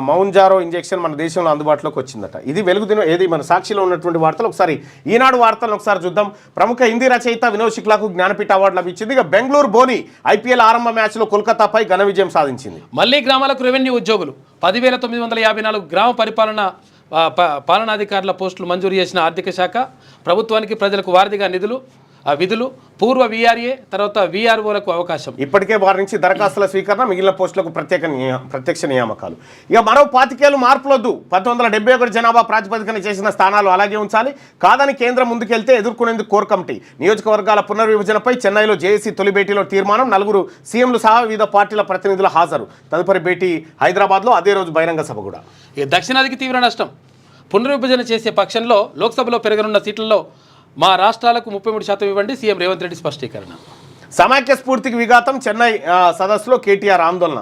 A: మౌంజారో ఇంజెక్షన్ మన దేశంలో అందుబాటులోకి వచ్చిందట. ఇది వెలుగుదిన ఏది మన సాక్షిలో ఉన్నటువంటి వార్తలు. ఒకసారి ఈనాడు వార్తలను ఒకసారి చూద్దాం. ప్రముఖ హిందీ రచయిత వినోద్ శుక్లాకు జ్ఞానపీఠ అవార్డు లభించింది. ఇక బెంగళూరు బోని ఐపీఎల్ ఆరంభ మ్యాచ్లో కోల్కతాపై ఘన విజయం సాధించింది.
D: మళ్లీ గ్రామాలకు రెవెన్యూ ఉద్యోగులు 10,954 గ్రామ పాలనాధికారుల పోస్టులు మంజూరు చేసిన ఆర్థిక శాఖ. ప్రభుత్వానికి ప్రజలకు వారధిగా విధులు. పూర్వ వీఆర్ఏ తర్వాత వీఆర్ఓలకు అవకాశం.
A: ఇప్పటికే వారి నుంచి దరఖాస్తుల స్వీకరణ, మిగిలిన పోస్టులకు ప్రత్యక్ష నియామకాలు. ఇక మరో 25 మార్పులొద్దు. 1971 జనాభా ప్రాతిపదికన చేసిన స్థానాలు అలాగే ఉంచాలి. కాదని కేంద్రం ముందుకెళ్తే ఎదుర్కొనేందుకు కోర్ కమిటీ. నియోజకవర్గాల పునర్విభజనపై చెన్నైలో జేఏసీ తొలి భేటీలో తీర్మానం. 4 సీఎంలు సహా వివిధ పార్టీల ప్రతినిధుల హాజరు. తదుపరి భేటీ హైదరాబాద్లో. అదే రోజు బహిరంగ సభ కూడా.
D: ఇక దక్షిణాదికి తీవ్ర నష్టం. పునర్విభజన చేసే పక్షంలో లోక్సభలో పెరగనున్న సీట్లలో మా రాష్ట్రాలకు 33% ఇవ్వండి. సీఎం రేవంత్ రెడ్డి స్పష్టీకరణ.
A: సమాఖ్య స్ఫూర్తికి విఘాతం. చెన్నై సదస్సులో కేటీఆర్ ఆందోళన.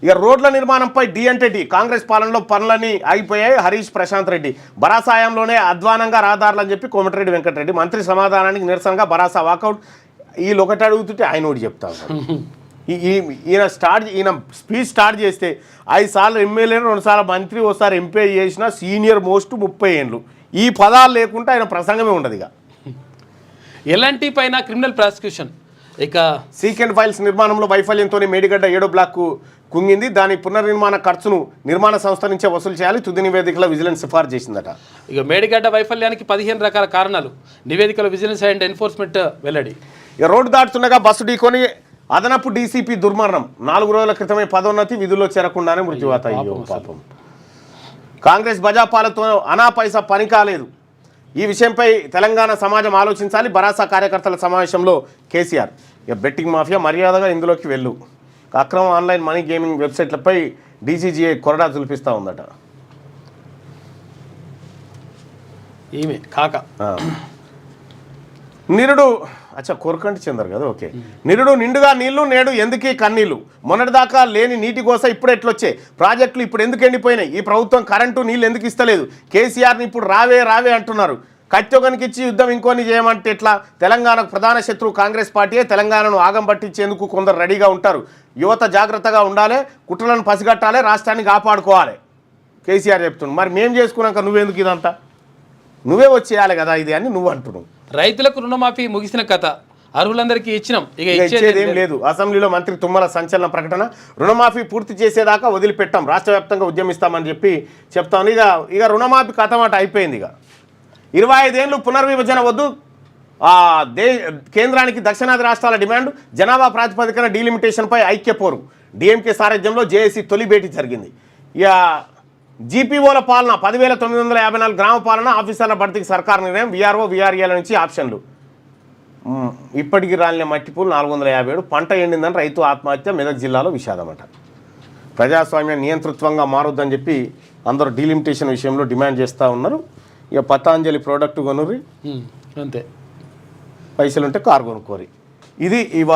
A: ఇక రోడ్ల నిర్మాణంపై డి అంటే డి. కాంగ్రెస్ పాలనలో పనులన్నీ ఆగిపోయాయి. హరీష్ ప్రశాంత్ రెడ్డి. బరాసాయంలోనే అధ్వానంగా రహదారులని చెప్పి కోమటిరెడ్డి వెంకటరెడ్డి. మంత్రి సమాధానానికి నిరసనగా బరాసా వాకౌట్. వీళ్ళు ఒకటి అడుగుతుంటే ఆయన ఒకటి చెప్తారు. ఈయన స్పీచ్ స్టార్ట్ చేస్తే 5 సార్లు ఎమ్మెల్యే, 2 సార్లు మంత్రి, ఒకసారి ఎంపీ చేసిన సీనియర్ మోస్ట్ 30 ఏళ్ళు. ఈ పదాలు లేకుండా ఆయన ప్రసంగమే ఉండదు. ఇక
D: ఎల్ఎన్టీ పైన క్రిమినల్ ప్రాసిక్యూషన్. ఇక
A: సీకెండ్ ఫైల్స్ నిర్మాణంలో వైఫల్యంతోనే మేడిగడ్డ 7వ బ్లాక్కు కుంగింది. దాని పునర్నిర్మాణ ఖర్చును నిర్మాణ సంస్థ నుంచే వసూలు చేయాలి. తుది నివేదికలో విజిలెన్స్ సిఫార్సు చేసిందట.
D: ఇక మేడిగడ్డ వైఫల్యానికి 15 రకాల కారణాలు. నివేదికలో విజిలెన్స్ అండ్ ఎన్ఫోర్స్మెంట్ వెల్లడి.
A: ఇక రోడ్డు దాటుతుండగా బస్సు ఢీకొని అదనపు డీసీపీ దుర్మరణం. 4 రోజుల క్రితమే పదోన్నతి, విధుల్లో చేరకుండానే మృత్యువాత. అయ్యో పాపం. కాంగ్రెస్ బజాపాలతో అనా పైసా పని కాలేదు. ఈ విషయంపై తెలంగాణ సమాజం ఆలోచించాలి. బరాసా కార్యకర్తల సమావేశంలో కేసీఆర్. ఇక బెట్టింగ్ మాఫియా మర్యాదగా ఇందులోకి వెళ్ళు. అక్రమ ఆన్లైన్ మనీ గేమింగ్ వెబ్సైట్లపై డీజీజీఏ కొరడా చూపిస్తూ ఉందట.
D: ఈమె కాక
A: నిరుడు కోరకంటి చెందరు కదా. ఓకే. నిరుడు నిండుగా నీళ్లు, నేడు ఎందుకీ కన్నీళ్లు. మొన్నటిదాకా లేని నీటి కోస ఇప్పుడు ఎట్లొచ్చే. ప్రాజెక్టులు ఇప్పుడు ఎందుకు ఎండిపోయినాయి. ఈ ప్రభుత్వం కరెంటు నీళ్ళు ఎందుకు ఇస్తలేదు. కేసీఆర్ని ఇప్పుడు రావే అంటున్నారు. కత్తిొగనికి ఇచ్చి యుద్ధం ఇంకోని చేయమంటే ఎట్లా? తెలంగాణకు ప్రధాన శత్రువు కాంగ్రెస్ పార్టీయే. తెలంగాణను ఆగం పట్టించేందుకు కొందరు రెడీగా ఉంటారు. యువత జాగ్రత్తగా ఉండాలి, కుట్రలను పసిగట్టాలి, రాష్ట్రాన్ని కాపాడుకోవాలి కేసీఆర్ చెప్తున్నాడు. మరి మేము చేసుకున్నాక నువ్వెందుకు ఇదంతా? నువ్వే వచ్చేయాలి కదా ఇది అని నువ్వు అంటున్నావు.
D: రైతులకు రుణమాఫీ ముగిసిన కథ, అర్హులందరికీ ఇచ్చినాం, ఇక
A: ఇచ్చేది ఏం లేదు. అసెంబ్లీలో మంత్రి తుమ్మల సంచలన ప్రకటన, రుణమాఫీ పూర్తి చేసేదాకా వదిలిపెట్టాం, రాష్ట్ర వ్యాప్తంగా ఉద్యమిస్తామని చెప్తాను. ఇక రుణమాఫీ కథ మాట అయిపోయింది. ఇక 25 ఏళ్ళు పునర్విభజన వద్దు, కేంద్రానికి దక్షిణాది రాష్ట్రాల డిమాండ్, జనాభా ప్రాతిపదికన డీలిమిటేషన్పై ఐక్యపోరు. డిఎంకే సారథ్యంలో జేఏసీ తొలి భేటీ జరిగింది. ఇక జీపీఓల పాలన 10,954 గ్రామ పాలన, ఆఫీసర్ల భర్తీకి సర్కారు నిర్ణయం, వీఆర్ఓ వీఆర్ఏల నుంచి ఆప్షన్లు. ఇప్పటికి రాలిన మట్టిపూలు 457. పంట ఎండిందని రైతు ఆత్మహత్య, మెదక్ జిల్లాలో విషాదమట. ప్రజాస్వామ్య నియంతృత్వంగా మారొద్దని చెప్పి అందరూ డీలిమిటేషన్ విషయంలో డిమాండ్ చేస్తూ ఉన్నారు. ఇక పతాంజలి ప్రోడక్ట్ కొనుర్రి,
D: అంతే,
A: పైసలుంటే కారు కొనుక్కోరి. ఇది ఇవాళ